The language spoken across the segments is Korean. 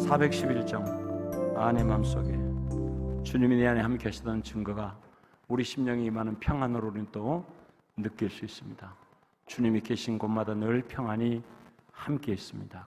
411장 내 마음속에 주님이 내 안에 함께 하시던 증거가 우리 심령이 임하는 평안으로 우리는 또 느낄 수 있습니다. 주님이 계신 곳마다 늘 평안이 함께 있습니다.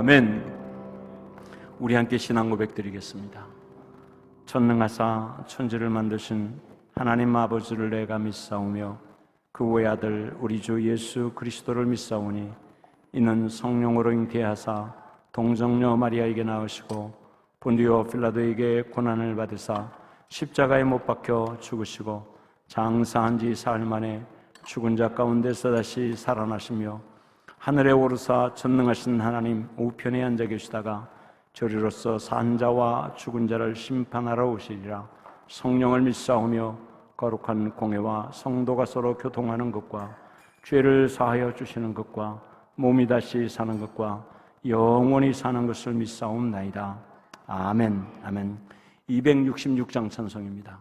아멘. 우리 함께 신앙 고백 드리겠습니다. 전능하사 천지를 만드신 하나님 아버지를 내가 믿사오며 그 외아들 우리 주 예수 그리스도를 믿사오니 이는 성령으로 잉태하사 동정녀 마리아에게 낳으시고 본디오 필라도에게 고난을 받으사 십자가에 못 박혀 죽으시고 장사한 지 사흘 만에 죽은 자 가운데서 다시 살아나시며 하늘에 오르사 전능하신 하나님 우편에 앉아 계시다가 저리로서 산 자와 죽은 자를 심판하러 오시리라. 성령을 믿사오며 거룩한 공회와 성도가 서로 교통하는 것과 죄를 사하여 주시는 것과 몸이 다시 사는 것과 영원히 사는 것을 믿사옵나이다. 아멘. 아멘. 266장 찬송입니다.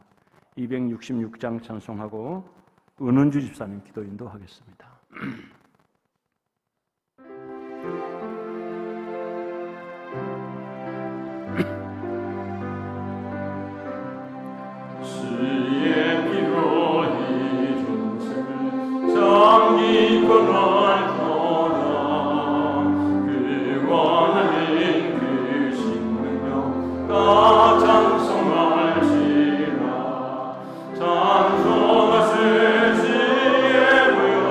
266장 찬송하고 은은주 집사님 기도 인도하겠습니다. 주의 피로 이 중생을 정기권할 거라. 그 원하는 그 신능력 다 찬송할지라. 찬송하세 주의 보혈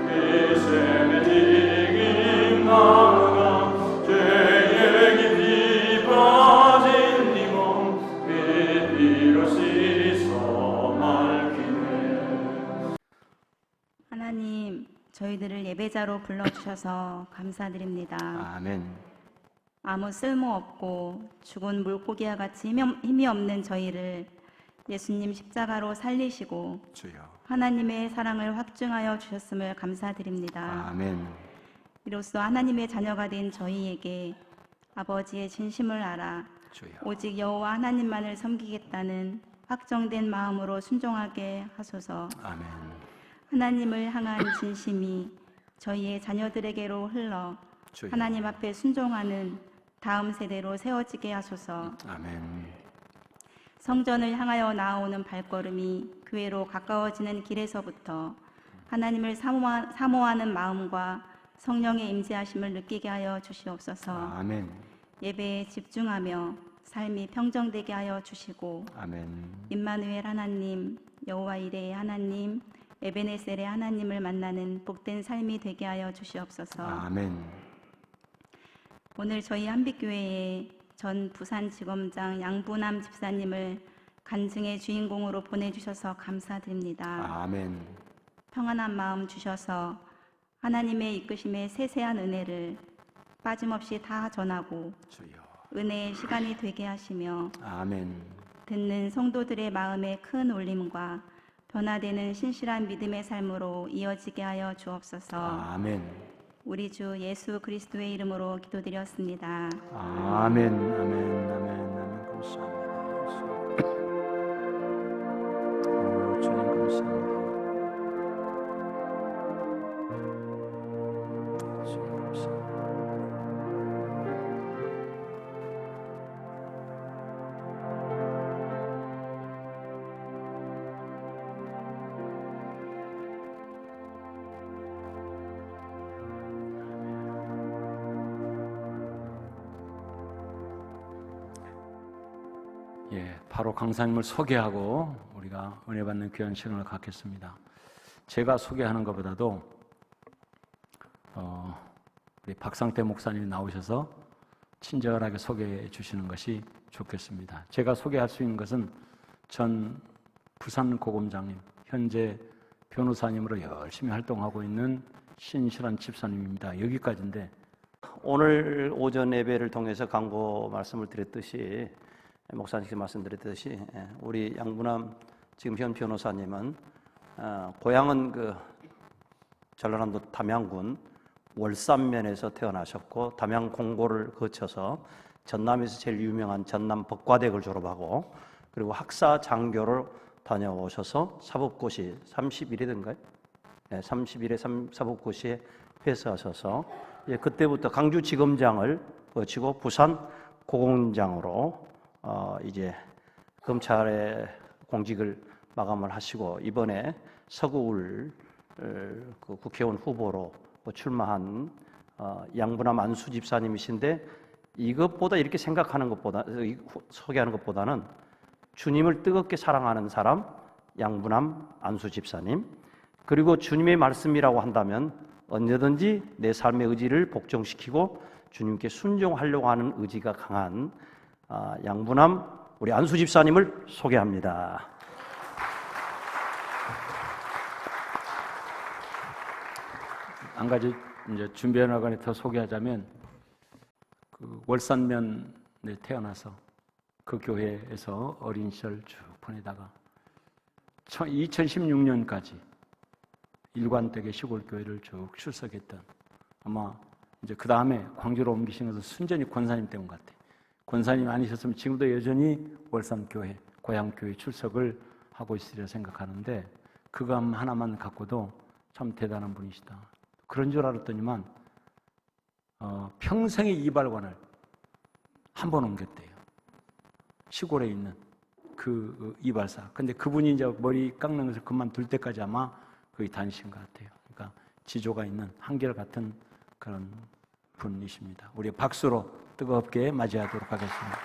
그 셈의 지기 하나님, 저희들을 예배자로 불러주셔서 감사드립니다. 아멘. 아무 쓸모없고 죽은 물고기와 같이 힘이 없는 저희를 예수님 십자가로 살리시고 주여. 하나님의 사랑을 확증하여 주셨음을 감사드립니다. 아멘. 이로써 하나님의 자녀가 된 저희에게 아버지의 진심을 알아 주여. 오직 여호와 하나님만을 섬기겠다는 확정된 마음으로 순종하게 하소서. 아멘. 하나님을 향한 진심이 저희의 자녀들에게로 흘러 주여. 하나님 앞에 순종하는 다음 세대로 세워지게 하소서. 아멘. 성전을 향하여 나아오는 발걸음이 교회로 가까워지는 길에서부터 하나님을 사모하는 마음과 성령의 임재하심을 느끼게 하여 주시옵소서. 아멘. 예배에 집중하며 삶이 평정되게 하여 주시고 아멘. 임마누엘 하나님, 여호와 이레의 하나님, 에베네셀의 하나님을 만나는 복된 삶이 되게 하여 주시옵소서. 아멘. 오늘 저희 한빛교회에 전 부산지검장 양분함 집사님을 간증의 주인공으로 보내주셔서 감사드립니다. 아멘. 평안한 마음 주셔서 하나님의 이끄심의 세세한 은혜를 빠짐없이 다 전하고 주여. 은혜의 시간이 되게 하시며 아멘. 듣는 성도들의 마음에 큰 울림과 변화되는 신실한 믿음의 삶으로 이어지게 하여 주옵소서. 아멘. 우리 주 예수 그리스도의 이름으로 기도드렸습니다. 아멘. 아멘. 아멘. 아멘. 감사합니다. 주님 감사합니다. 주님 감사합니다. 예, 바로 강사님을 소개하고 우리가 은혜 받는 귀한 시간을 갖겠습니다. 제가 소개하는 것보다도 우리 박상태 목사님이 나오셔서 친절하게 소개해 주시는 것이 좋겠습니다. 제가 소개할 수 있는 것은 전 부산고검장님, 현재 변호사님으로 열심히 활동하고 있는 신실한 집사님입니다. 여기까지인데 오늘 오전 예배를 통해서 강고 말씀을 드렸듯이 목사님께 말씀드렸듯이 우리 양분함 지금 현 변호사님은 고향은 그 전라남도 담양군 월산면에서 태어나셨고 담양 공고를 거쳐서 전남에서 제일 유명한 전남 법과대학을 졸업하고 그리고 학사 장교를 다녀오셔서 사법고시 31회든가요? 31회 사법고시에 회수하셔서 그때부터 강주지검장을 거치고 부산 고검장으로 이제 검찰의 공직을 마감을 하시고 이번에 서구울 그 국회의원 후보로 출마한 양분함 안수 집사님이신데 이것보다 이렇게 생각하는 것보다 소개하는 것보다는 주님을 뜨겁게 사랑하는 사람 양분함 안수 집사님 그리고 주님의 말씀이라고 한다면 언제든지 내 삶의 의지를 복종시키고 주님께 순종하려고 하는 의지가 강한 양분함 우리 안수 집사님을 소개합니다. 한 가지 이제 준비해나가니 더 소개하자면 그 월산면에 태어나서 그 교회에서 어린 시절 쭉 보내다가 2016년까지 일관되게 시골 교회를 쭉 출석했던 아마 이제 그 다음에 광주로 옮기신 것은 순전히 권사님 때문 같아. 권사님 아니셨으면 지금도 여전히 월산 교회 고향 교회 출석을 하고 있으리라 생각하는데 그거 하나만 갖고도 참 대단한 분이시다. 그런 줄 알았더니만 평생의 이발관을 한 번 옮겼대요. 시골에 있는 그 이발사. 근데 그분이 이제 머리 깎는 것을 그만둘 때까지 아마 거의 다니신 것 같아요. 그러니까 지조가 있는 한결같은 그런 분이십니다. 우리 박수로 뜨겁게 맞이하도록 하겠습니다.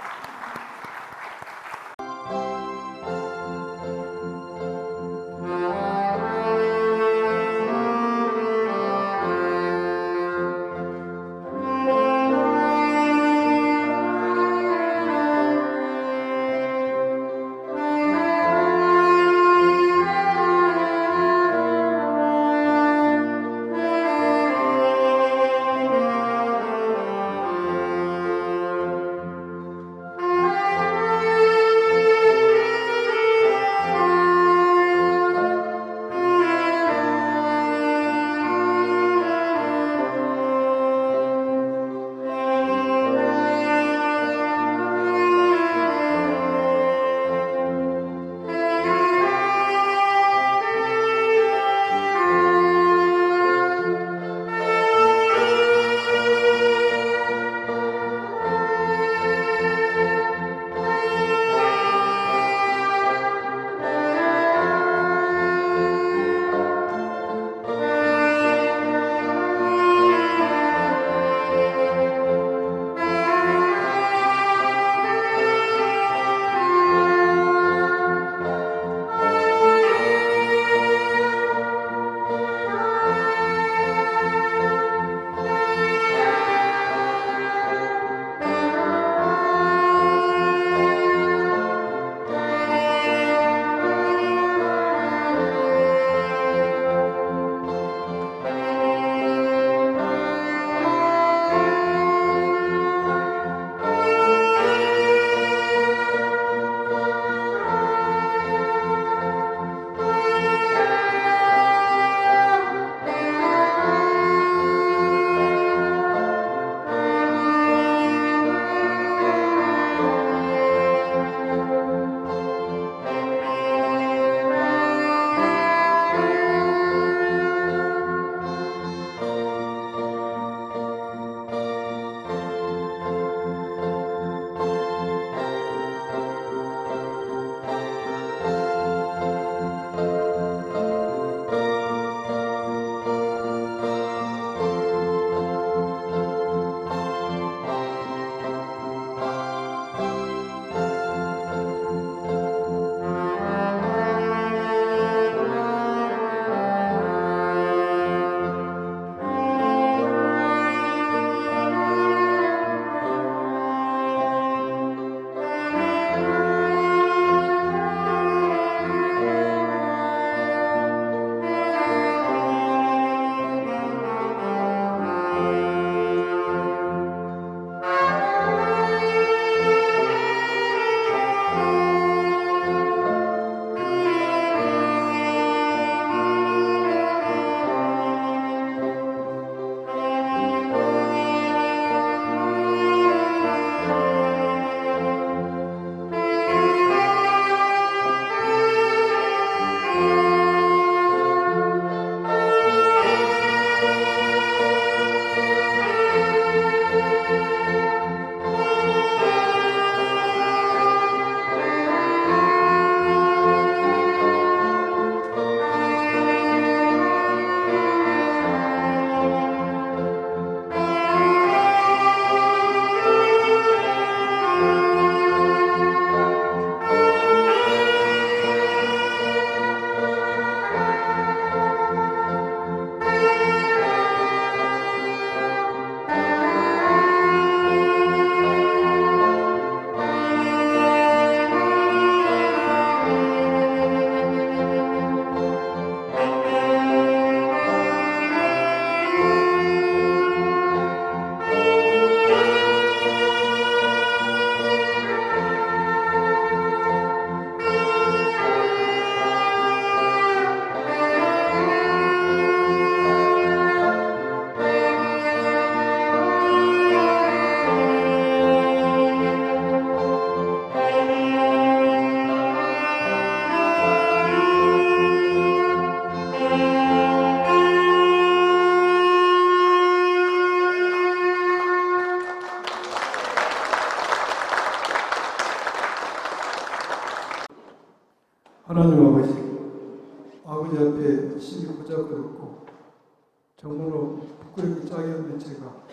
정말로 부끄럽게 짝이 없는 제가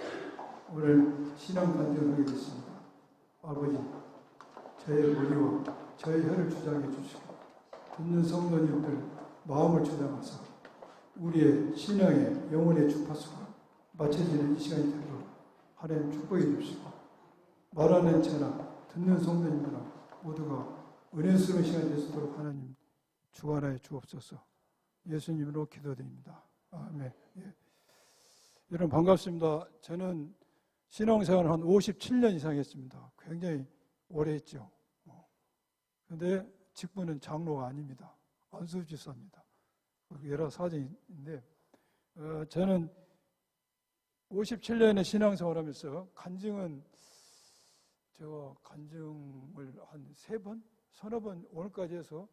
오늘 신앙 간증을 하게 됐습니다. 아버지, 저의 머리와 저의 혀를 주장해 주시고 듣는 성도님들 마음을 주장하사 우리의 신앙의 영혼의 주파수가 맞춰지는 이 시간이 되도록 하나님 축복해 주시고 말하는 저나 듣는 성도님들 모두가 은혜스러운 시간이 되도록 하나님 주관하여 주옵소서. 예수님으로 기도드립니다. 아멘. 예. 여러분 반갑습니다. 저는 신앙생활을 한 57년 이상 했습니다. 굉장히 오래 했죠. 그런데 직분은 장로가 아닙니다. 안수집사입니다. 여러 사정인데 저는 57년의 신앙생활하면서 간증을 한 3번, 서너 번 오늘까지 해서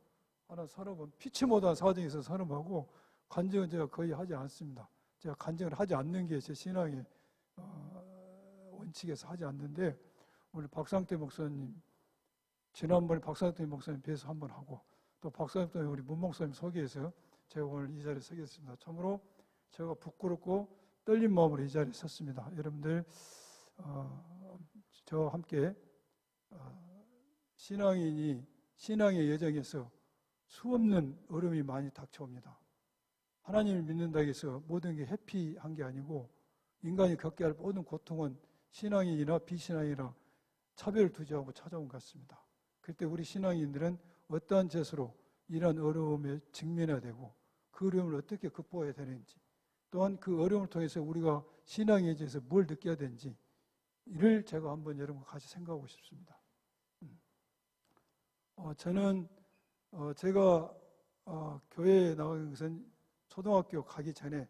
하나 서너 번 피치 못한 사정이 있어서 서너 번 하고 간증은 제가 거의 하지 않습니다. 제가 간증을 하지 않는 게 제 신앙의 원칙에서 하지 않는데 오늘 박상태 목사님 지난번에 박상태 목사님 뵈서 한번 하고 또 박상태 우리 문 목사님 소개해서 제가 오늘 이 자리에 서게 됐습니다. 참으로 제가 부끄럽고 떨린 마음으로 이 자리에 섰습니다. 여러분들 저와 함께 신앙인이 신앙의 여정에서 수없는 어려움이 많이 닥쳐옵니다. 하나님을 믿는다고 해서 모든 게 해피한 게 아니고 인간이 겪게 할 모든 고통은 신앙인이나 비신앙이나 차별을 두지 않고 찾아온 것 같습니다. 그때 우리 신앙인들은 어떠한 죄수로 이런 어려움에 직면해야 되고 그 어려움을 어떻게 극복해야 되는지 또한 그 어려움을 통해서 우리가 신앙에 대해서 뭘 느껴야 되는지 이를 제가 한번 여러분과 같이 생각하고 싶습니다. 저는 제가 교회에 나간 것은 초등학교 가기 전에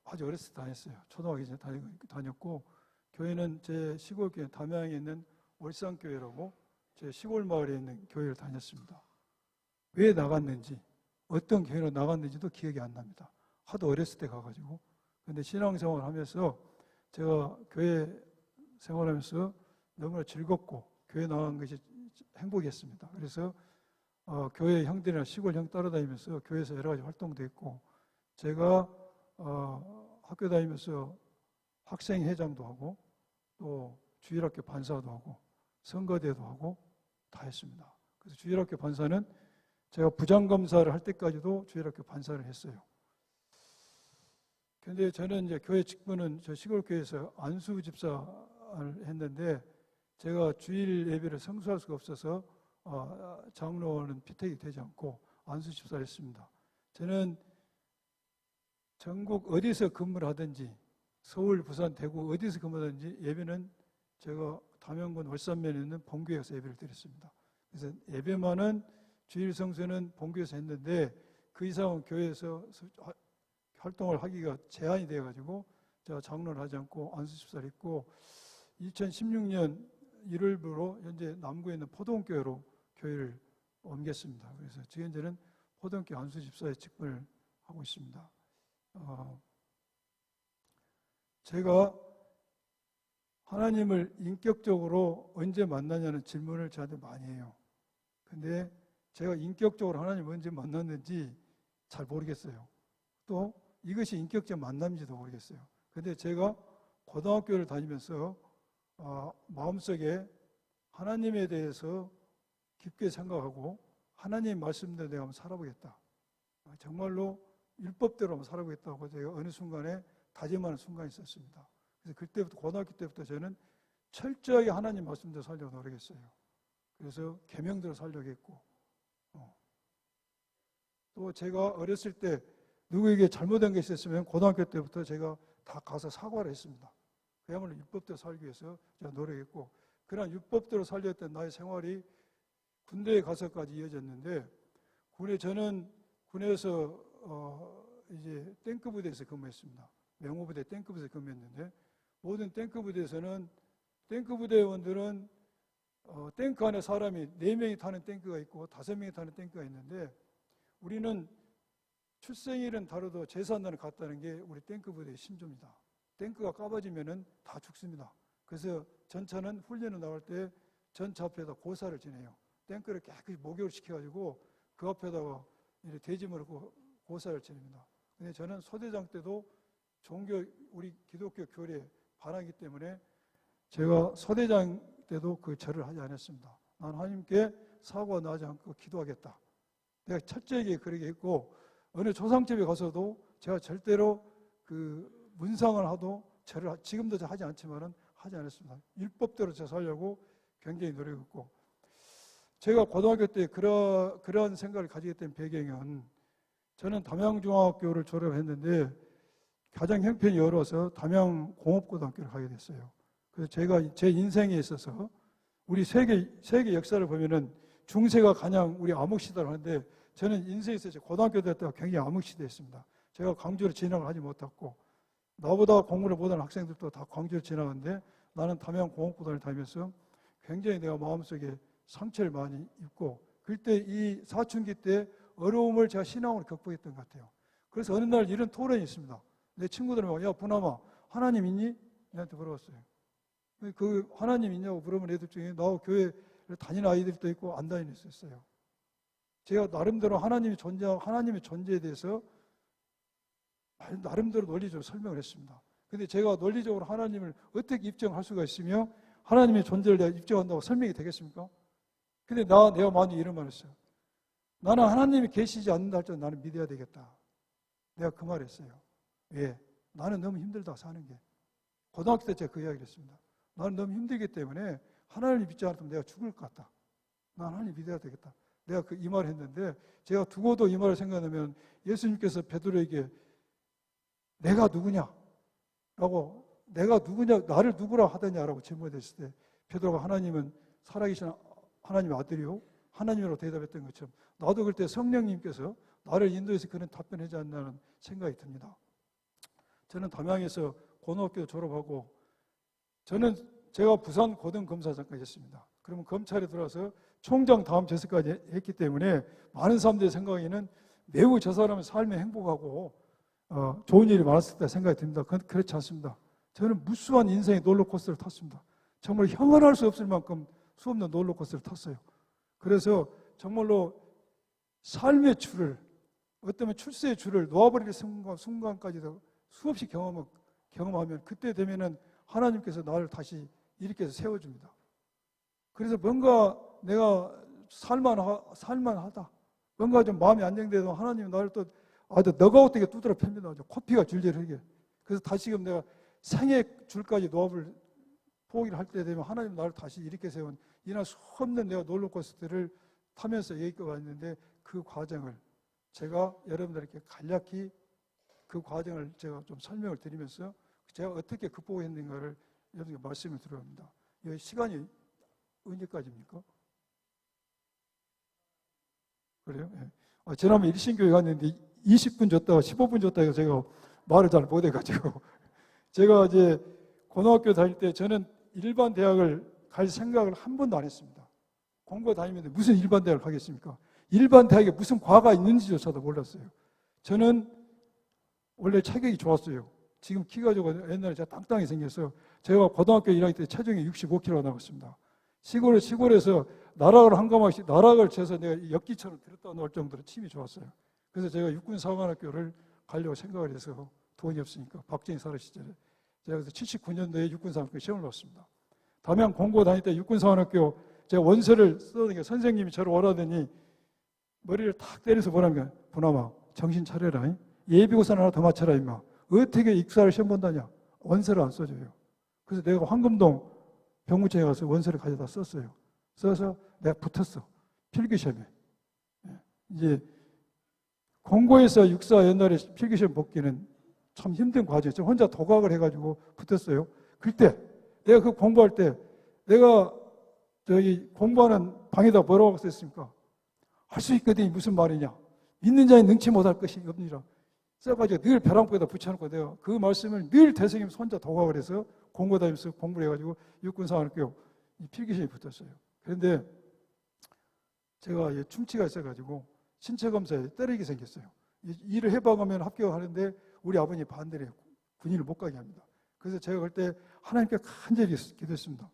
아주 어렸을 때 다녔어요. 초등학교 전에 다녔고 교회는 제 시골교회 담양에 있는 월산교회라고 제 시골 마을에 있는 교회를 다녔습니다. 왜 나갔는지 어떤 교회로 나갔는지도 기억이 안 납니다. 하도 어렸을 때 가가지고. 그런데 신앙생활을 하면서 제가 교회 생활하면서 너무나 즐겁고 교회 나간 것이 행복했습니다. 그래서 교회 형들이나 시골 형 따라다니면서 교회에서 여러 가지 활동도 했고 제가 학교 다니면서 학생회장도 하고 또 주일학교 반사도 하고 선거대도 하고 다 했습니다. 그래서 주일학교 반사는 제가 부장검사를 할 때까지도 주일학교 반사를 했어요. 그런데 저는 이제 교회 직분은 저 시골교회에서 안수집사를 했는데 제가 주일 예배를 성수할 수가 없어서 장로는 피택이 되지 않고 안수집사를 했습니다. 저는 전국 어디서 근무를 하든지 서울, 부산, 대구 어디서 근무하든지 예배는 제가 담양군 월산면에 있는 본교에서 예배를 드렸습니다. 그래서 예배만은 주일 성수는 본교에서 했는데 그 이상은 교회에서 활동을 하기가 제한이 돼가지고 제가 장로를 하지 않고 안수집사를 했고 2016년 1월부로 현재 남구에 있는 포동교회로 교회를 옮겼습니다. 그래서 지금 현재는 포동교회 안수집사의 직분을 하고 있습니다. 제가 하나님을 인격적으로 언제 만나냐는 질문을 저한테 많이 해요. 근데 제가 인격적으로 하나님을 언제 만났는지 잘 모르겠어요. 또 이것이 인격적 만남인지도 모르겠어요. 근데 제가 고등학교를 다니면서 마음속에 하나님에 대해서 깊게 생각하고 하나님 말씀대로 내가 한번 살아보겠다. 정말로 율법대로 한번 살아보겠다고 제가 어느 순간에 다짐하는 순간이 있었습니다. 그래서 그때부터 고등학교 때부터 저는 철저하게 하나님 말씀대로 살려고 노력했어요. 그래서 계명대로 살려고 했고 또 제가 어렸을 때 누구에게 잘못한 게 있었으면 고등학교 때부터 제가 다 가서 사과를 했습니다. 그야말로 율법대로 살기 위해서 제가 노력했고 그러나 율법대로 살려했던 나의 생활이 군대에 가서까지 이어졌는데 저는 군에서 이제 탱크 부대에서 근무했습니다. 명호부대 탱크 부대에서 근무했는데 모든 탱크 부대에서는 탱크 부대원들은 탱크 안에 사람이 4명이 타는 탱크가 있고 5명이 타는 탱크가 있는데 우리는 출생일은 다르도 제사날은 같다는 게 우리 탱크 부대의 신조입니다. 탱크가 까봐지면은 다 죽습니다. 그래서 전차는 훈련을 나갈 때 전차 앞에다 고사를 지내요. 탱크를 깨끗이 목욕을 시켜가지고 그 앞에다가 돼지 물고 고사를 지냅니다. 근데 저는 소대장 때도 종교 우리 기독교 교리에 반하기 때문에 제가 소대장 때도 그 절을 하지 않았습니다. 난 하나님께 사고가 나지 않고 기도하겠다. 내가 철저하게 그렇게 했고 어느 조상집에 가서도 제가 절대로 그 문상을 하도 절을 지금도 하지 않지만은 하지 않았습니다. 율법대로 제가 살려고 굉장히 노력했고 제가 고등학교 때 그런 생각을 가지게 된 배경은 저는 담양중학교를 졸업했는데 가장 형편이 어려워서 담양공업고등학교를 가게 됐어요. 그래서 제가 제 인생에 있어서 우리 세계 역사를 보면은 중세가 가장 우리 암흑시대를 하는데 저는 인생에서 고등학교 때가 굉장히 암흑시대였습니다. 제가 광주를 진학을 하지 못했고 나보다 공부를 못하는 학생들도 다 광주를 지나갔는데 나는 담양공업고등을 다니면서 굉장히 내가 마음속에 상처를 많이 입고 그때 이 사춘기 때 어려움을 제가 신앙으로 극복했던 것 같아요. 그래서 어느 날 이런 토론이 있습니다. 내 친구들이 야 부남아 하나님 있니? 내한테 물어봤어요. 그 하나님 있냐고 물으면 애들 중에 나하고 교회를 다니는 아이들도 있고 안 다니는 애도 있어요. 제가 나름대로 하나님의 존재에 대해서 나름대로 논리적으로 설명을 했습니다. 근데 제가 논리적으로 하나님을 어떻게 입증할 수가 있으며 하나님의 존재를 내가 입증한다고 설명이 되겠습니까? 근데 내가 만약에 이런 말을 했어요. 나는 하나님이 계시지 않는다 할지라도 나는 믿어야 되겠다. 내가 그 말을 했어요. 왜? 나는 너무 힘들다 사는 게. 고등학교 때 제가 그 이야기를 했습니다. 나는 너무 힘들기 때문에 하나님을 믿지 않으면 내가 죽을 것 같다. 난 하나님 믿어야 되겠다. 내가 이 말을 했는데 제가 두고도 이 말을 생각하면 예수님께서 베드로에게 내가 누구냐? 라고 내가 누구냐? 나를 누구라 하더냐라고 질문했을 때 베드로가 하나님은 살아계신 하나님의 아들이요 하나님으로 대답했던 것처럼 나도 그때 성령님께서 나를 인도해서 그런 답변하지 않나는 생각이 듭니다. 저는 담양에서 고등학교 졸업하고 제가 부산 고등검사장까지 했습니다. 그러면 검찰에 들어와서 총장 다음 재수까지 했기 때문에 많은 사람들의 생각에는 매우 저 사람의 삶에 행복하고 좋은 일이 많았을 때 생각이 듭니다. 그렇지 않습니다. 저는 무수한 인생의 롤러코스터를 탔습니다. 정말 형언할 수 없을 만큼 수없는 롤러코스터를 탔어요. 그래서 정말로 삶의 줄을 어쩌면 출세의 줄을 놓아버릴 순간까지도 수없이 경험하면 그때 되면은 하나님께서 나를 다시 일으켜서 세워줍니다. 그래서 뭔가 내가 살만하다. 뭔가 좀 마음이 안정돼도 하나님이 나를 또 너가웃되게 두드려 팹니다. 코피가 줄줄 흐르게. 그래서 다시금 내가 생의 줄까지 놓아볼 포기를 할 때 되면 하나님 나를 다시 일으켜 세운 이날 수없는 내가 롤러코스터를 타면서 여기까지 왔는데 그 과정을 제가 여러분들에게 간략히 그 과정을 제가 좀 설명을 드리면서 제가 어떻게 극복했는가를 여러분께 말씀을 드립니다. 이 시간이 언제까지입니까? 그래요? 네. 지난번 일신교회 갔는데 20분 줬다가 15분 줬다가 해서 제가 말을 잘 못해가지고 제가 이제 고등학교 다닐 때 저는 일반 대학을 갈 생각을 한 번도 안 했습니다. 공부 다니면서 무슨 일반 대학을 가겠습니까? 일반 대학에 무슨 과가 있는지조차도 몰랐어요. 저는 원래 체격이 좋았어요. 지금 키가 적어서 옛날에 제가 땅땅이 생겼어요. 제가 고등학교 1학년 때 체중이 65kg가 나왔습니다. 시골에서 나락을 재서 내가 역기처럼 들었다 놓을 정도로 침이 좋았어요. 그래서 제가 육군사관학교를 가려고 생각을 해서 돈이 없으니까 박정희 살아 시절에 제가 그래서 79년도에 육군사관학교 시험을 봤습니다. 담양 공고 다닐 때 육군사관학교 제가 원서를 쓰던 게 선생님이 저를 오라더니 머리를 탁 때려서 뭐라는 거야. 부남아 정신 차려라. 예비고사는 하나 더 맞춰라 임마. 어떻게 익사를 시험 본다냐. 원서를 안 써줘요. 그래서 내가 황금동 병무청에 가서 원서를 가져다 썼어요. 써서 내가 붙었어. 필기시험에. 이제 공고에서 육사 옛날에 필기시험 복기는 참 힘든 과정이었죠. 혼자 도각을 해가지고 붙었어요. 그때 내가 그 공부할 때 내가 공부하는 방에다 뭐라고 썼습니까? 할 수 있거든요. 무슨 말이냐. 믿는 자는 능치 못할 것이 없느니라. 써가지고 늘 벼랑부에다 붙여놓고 내가 그 말씀을 늘 대성이면서 혼자 도각을 해서 공고 다니면서 공부를 해가지고 육군사관학교 필기시험에 붙었어요. 그런데 제가 충치가 있어가지고 신체검사에 때리게 생겼어요. 일을 해봐가면 합격하는데 우리 아버님이 반대를 했고 군인을 못 가게 합니다. 그래서 제가 그때 하나님께 간절히 기도했습니다.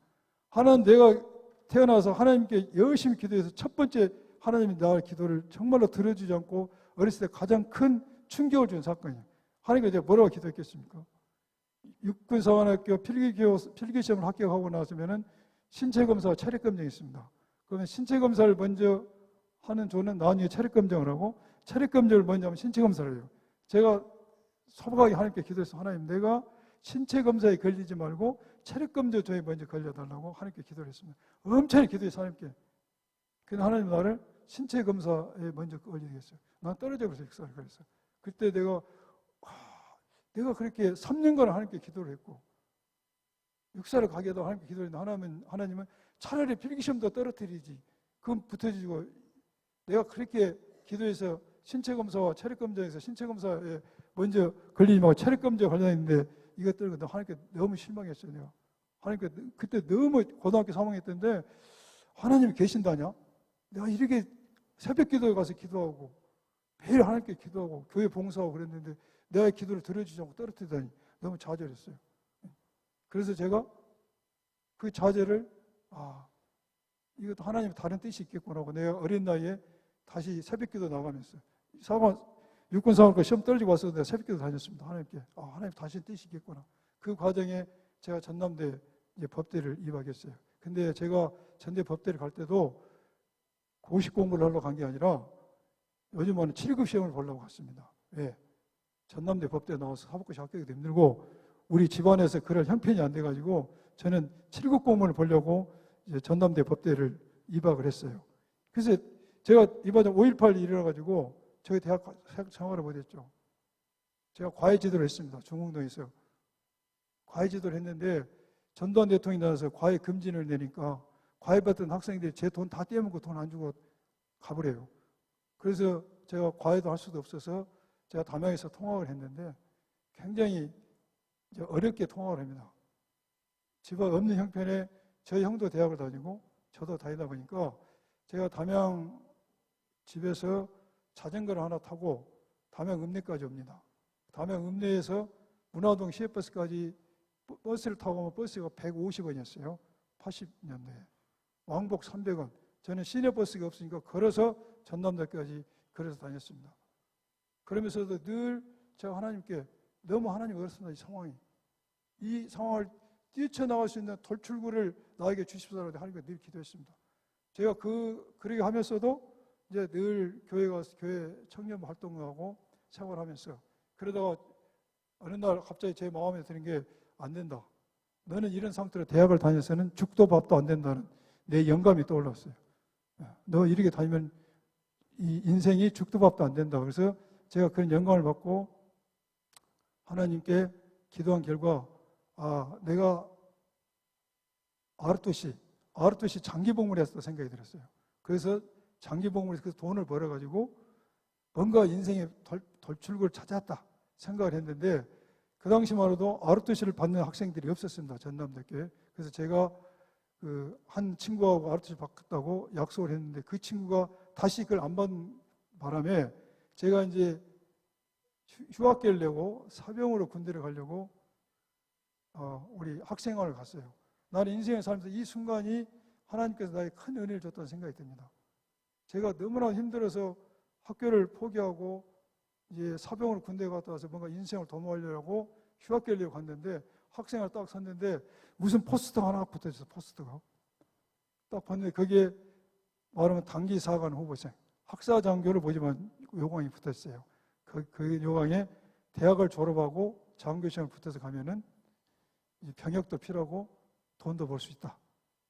하나님 내가 태어나서 하나님께 열심히 기도해서 첫 번째 하나님이 나의 기도를 정말로 들어주지 않고 어렸을 때 가장 큰 충격을 준 사건이에요. 하나님께 제가 뭐라고 기도했겠습니까? 육군사관학교 필기시험을 합격하고 나서면은 신체검사와 체력검정이 있습니다. 그러면 신체검사를 먼저 하는 조는 나중에 체력검정을 하고, 체력검정을 먼저 하면 신체검사를 해요. 제가 소박하게 하나님께 기도해서, 하나님, 내가 신체검사에 걸리지 말고 체력검정 조에 먼저 걸려달라고 하나님께 기도를 했습니다. 엄청 기도해서 하나님께. 근데 하나님 나를 신체검사에 먼저 걸리게 했어요. 난 떨어져 버렸어요. 역사를. 그래서 그때 내가 그렇게 3년간 하나님께 기도를 했고, 역사를 가게 해도 하나님께 기도를 했는데, 하나님은 차라리 필기시험도 떨어뜨리지, 그건 붙어지고, 내가 그렇게 기도해서 신체검사와 체력검정에서 신체검사에 먼저 걸리지 말고 체력검정에 걸려있는데 이것 때문에 하나님께 너무 실망했어요. 내가 하나님께 그때 너무 고등학교 3학년이었는데, 하나님이 계신다냐? 내가 이렇게 새벽 기도에 가서 기도하고 매일 하나님께 기도하고 교회 봉사하고 그랬는데 내가 기도를 들어주지 않고 떨어뜨리다니 너무 좌절했어요. 그래서 제가 그 좌절을 이것도 하나님 다른 뜻이 있겠구나 하고, 내가 어린 나이에 다시 새벽 기도 나가면서 육군사관학교 시험 떨어지고 와서 내가 새벽 기도 다녔습니다. 하나님께 하나님 다시 뜻이 있겠구나. 그 과정에 제가 전남대 이제 법대를 입학했어요. 근데 제가 전대 법대를 갈 때도 고시 공부를 하러 간 게 아니라 요즘은 7급 시험을 보려고 갔습니다. 왜? 전남대 법대 나와서 사법고시 합격이 힘들고 우리 집안에서 그럴 형편이 안 돼가지고 저는 7급 공무원을 보려고 이제 전남대 법대를 입학을 했어요. 그래서 제가 이번에 5.18 일어나가지고 저희 대학 생활을 못했죠. 제가 과외지도를 했습니다. 중흥동에서 과외지도를 했는데 전두환 대통령이 나와서 과외 금지를 내니까 과외받던 학생들이 제 돈 다 떼먹고 돈 안 주고 가버려요. 그래서 제가 과외도 할 수도 없어서 제가 담양에서 통학을 했는데 굉장히 이제 어렵게 통학을 합니다. 집안 없는 형편에 저희 형도 대학을 다니고 저도 다니다 보니까 제가 담양 집에서 자전거를 하나 타고 담양 읍내까지 옵니다. 담양 읍내에서 문화동 시외버스까지 버스를 타고 가면 버스가 150원이었어요. 80년대에. 왕복 300원. 저는 시내버스가 없으니까 걸어서 전남대까지 걸어서 다녔습니다. 그러면서도 늘 제가 하나님께 너무 하나님 어렵습니다. 이 상황을 뛰쳐나갈 수 있는 돌출구를 나에게 주십사라고 하나님께 늘 기도했습니다. 제가 그러게 하면서도 이제 늘 교회 가서 교회 청년 활동하고 생활하면서 그러다가 어느 날 갑자기 제 마음에 드는 게 안 된다. 너는 이런 상태로 대학을 다녀서는 죽도 밥도 안 된다는 내 영감이 떠올랐어요. 너 이렇게 다니면 이 인생이 죽도 밥도 안 된다. 그래서 제가 그런 영감을 받고 하나님께 기도한 결과 내가 아르토시 장기복무를 했다 생각이 들었어요. 그래서 장기복무에서 그 돈을 벌어가지고 뭔가 인생의 돌출구를 찾았다 생각을 했는데 그 당시만 해도 아르토시를 받는 학생들이 없었습니다. 전남대교에. 그래서 제가 한 친구하고 아르토시 받겠다고 약속을 했는데 그 친구가 다시 그걸 안 받는 바람에 제가 이제 휴학계를 내고 사병으로 군대를 가려고 우리 학생회를 갔어요. 나는 인생을 살면서 이 순간이 하나님께서 나에게 큰 은혜를 줬다는 생각이 듭니다. 제가 너무나 힘들어서 학교를 포기하고 이제 사병으로 군대에 갔다 와서 뭔가 인생을 도모하려고 휴학계를 내고 갔는데 학생을 딱 샀는데 무슨 포스터가 하나 붙어있어요. 포스터가 딱 봤는데 거기에 말하면 단기 사관 후보생 학사장교를 보지만 요강이 붙어있어요. 그 요강에 대학을 졸업하고 장교시험을 붙어서 가면은 병역도 필요하고 돈도 벌 수 있다.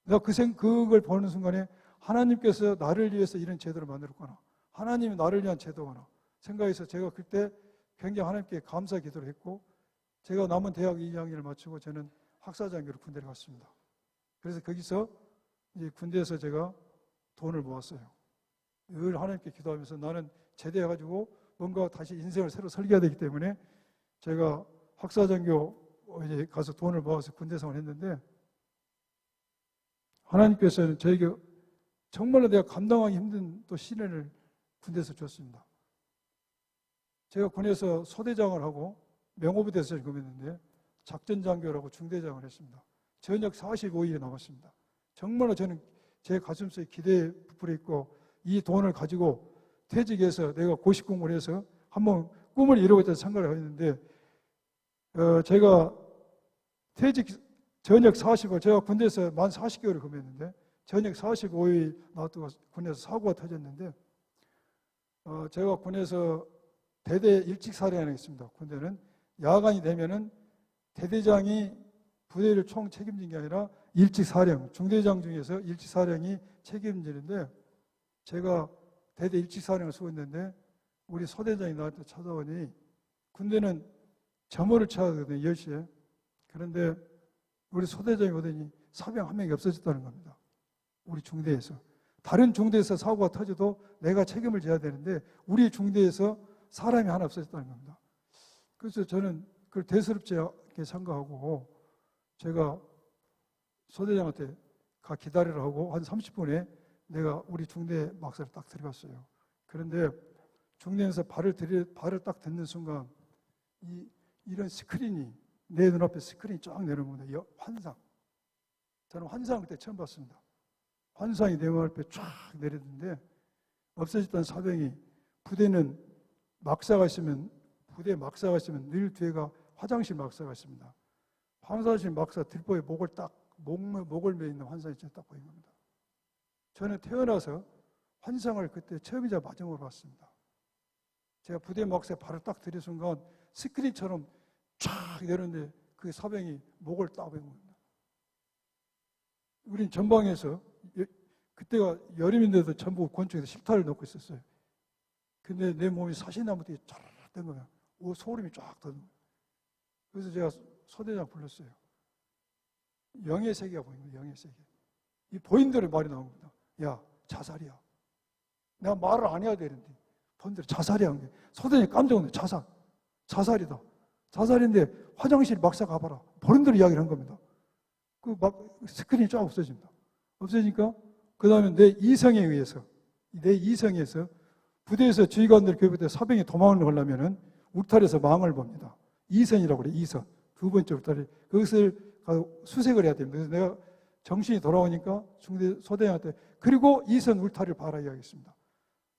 내가 그걸 보는 순간에 하나님께서 나를 위해서 이런 제도를 만들었구나. 하나님이 나를 위한 제도구나 생각해서 제가 그때 굉장히 하나님께 감사 기도를 했고 제가 남은 대학 2학년을 마치고 저는 학사장교로 군대를 갔습니다. 그래서 거기서 이제 군대에서 제가 돈을 모았어요. 늘 하나님께 기도하면서 나는 제대해가지고 뭔가 다시 인생을 새로 설계해야 되기 때문에 제가 학사장교에 가서 돈을 모아서 군대 생활을 했는데 하나님께서는 저에게 정말로 내가 감당하기 힘든 또 시련을 군대에서 줬습니다. 제가 군에서 소대장을 하고 명호부대에서 근무했는데 작전장교라고 중대장을 했습니다. 전역 45일이 남았습니다. 정말로 저는 제 가슴속에 기대에 부풀어 있고 이 돈을 가지고 퇴직해서 내가 고시 공부를 해서 한번 꿈을 이루겠다는 생각을 했는데 제가 퇴직 전역 45일, 제가 군대에서 만 40개월을 근무했는데 전역 45일 나왔다가 군에서 사고가 터졌는데 제가 군에서 대대 일찍 사령이 있습니다. 군대는 야간이 되면은 대대장이 부대를 총 책임진 게 아니라 일찍 사령, 중대장 중에서 일찍 사령이 책임지는데 제가 대대 일찍 사령을 수고했는데 우리 소대장이 나한테 찾아오니 군대는 점호를 쳐야 하거든요. 10시에. 그런데 우리 소대장이 오더니 사병 한 명이 없어졌다는 겁니다. 우리 중대에서. 다른 중대에서 사고가 터져도 내가 책임을 져야 되는데 우리 중대에서 사람이 하나 없어졌다는 겁니다. 그래서 저는 그걸 대수롭지 않게 생각하고 제가 소대장한테 가 기다리라 하고 한 30분에 내가 우리 중대 막사를 딱 들어갔어요. 그런데 중대에서 발을 딱 딛는 순간 이런 스크린이 내 눈앞에 스크린이 쫙 내려옵니다. 환상. 저는 환상을 그때 처음 봤습니다. 환상이 내 눈앞에 쫙 내렸는데 없어졌던 사병이 부대는 막사가 있으면 부대 막사가 있으면 늘 뒤에가 화장실 막사가 있습니다. 화장실 막사 들보에 목을 매 있는 환상이 딱 보인 겁니다. 저는 태어나서 환상을 그때 처음이자 마지막으로 봤습니다. 제가 부대 막사에 발을 딱 들인 순간 스크린처럼 쫙 내렸는데 그 사병이 목을 딱 뺀 겁니다. 우린 전방에서 그때가 여름인데도 전부 권총에서 식탁을 놓고 있었어요. 근데 내 몸이 사시나무 뒤에 촤르르 된 거야. 소름이 쫙 돋는 거야. 그래서 제가 소대장 불렀어요. 영의 세계가 보인 거예요. 영의 세계. 이 보인 대로 말이 나온 겁니다. 야, 자살이야. 내가 말을 안 해야 되는데 보인 대로 자살이야. 한 게. 소대장이 깜짝 놀랐어요. 자살이다. 자살인데 화장실 막사 가봐라. 보는 대로 이야기를 한 겁니다. 스크린이 쫙 없어집니다. 없어지니까 그 다음에 내 이성에 의해서 부대에서 지휘관들 교육할 때 사병이 도망을 가려면은 울타리에서 망을 봅니다. 이선이라고 그래요. 이선. 두 번째 울타리. 그것을 수색을 해야 됩니다. 그래서 내가 정신이 돌아오니까 소대장한테 그리고 이선 울타리를 봐라 이야기했습니다.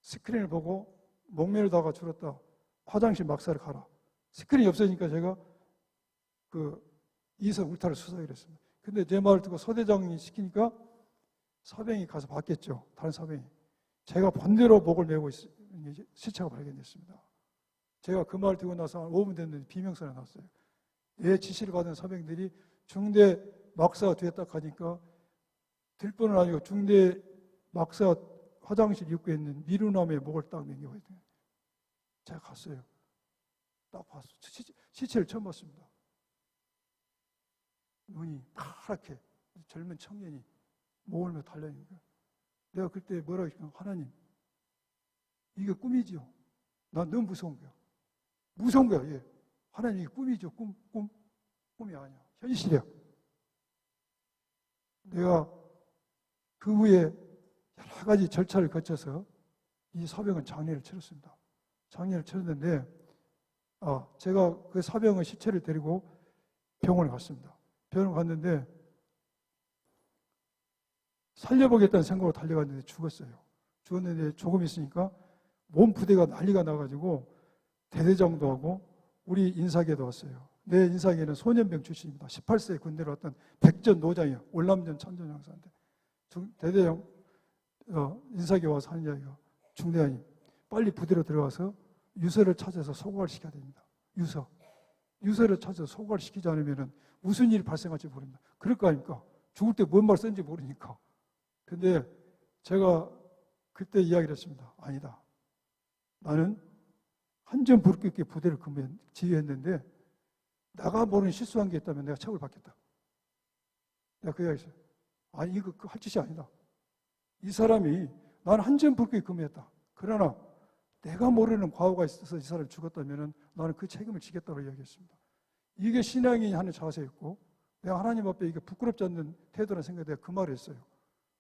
스크린을 보고 목매르다가 줄었다. 화장실 막사를 가라. 스크린이 없어지니까 제가 이선 울타리를 수색을 했습니다. 근데 제 말을 듣고 소대장이 시키니까 사병이 가서 봤겠죠. 다른 사병이. 제가 본대로 목을 메고 있는 시체가 발견됐습니다. 제가 그 말을 듣고 나서 한 5분 됐는데 비명소리가 났어요. 내 지시를 받은 사병들이 중대 막사 뒤에 딱 가니까 들뻔은 아니고 중대 막사 화장실 입구에 있는 미루나무에 목을 딱 매기고 있더니 제가 갔어요. 딱 봤어요. 시체를 처음 봤습니다. 눈이 파랗게 젊은 청년이 목을 메고 달려있는 거예요. 내가 그때 뭐라고 했냐면 하나님 이게 꿈이지요. 난 너무 무서운 거야. 무서운 거야. 예. 하나님 이게 꿈이죠. 꿈이 아니야. 현실이야. 내가 그 후에 여러 가지 절차를 거쳐서 이 사병은 장례를 치렀습니다. 장례를 치렀는데 제가 그 사병의 시체를 데리고 병원에 갔습니다. 병원에 갔는데 살려보겠다는 생각으로 달려갔는데 죽었어요. 죽었는데 조금 있으니까 몸 부대가 난리가 나가지고 대대장도 하고 우리 인사계도 왔어요. 내 인사계는 소년병 출신입니다. 18세 군대로 왔던 백전 노장이에요. 월남전 참전 형사인데 대대장 인사계 와서 하는 이야기가 중대장님 빨리 부대로 들어가서 유서를 찾아서 소각을 시켜야 됩니다. 유서를 찾아서 소각을 시키지 않으면 무슨 일이 발생할지 모릅니다. 그럴 거 아닙니까? 죽을 때 뭔 말 썼는지 모르니까. 근데 제가 그때 이야기를 했습니다. 아니다. 나는 한점 부르게 있게 부대를 지휘했는데 내가 모르는 실수한 게 있다면 내가 처벌 받겠다. 내가 그 이야기 했어요. 아니 이거 할 짓이 아니다. 이 사람이 나는 한점 부르게 근무했다. 그러나 내가 모르는 과오가 있어서 이 사람이 죽었다면 나는 그 책임을 지겠다고 이야기했습니다. 이게 신앙이 하는 자세였고 내가 하나님 앞에 이게 부끄럽지 않는 태도라는 생각에 내가 그 말을 했어요.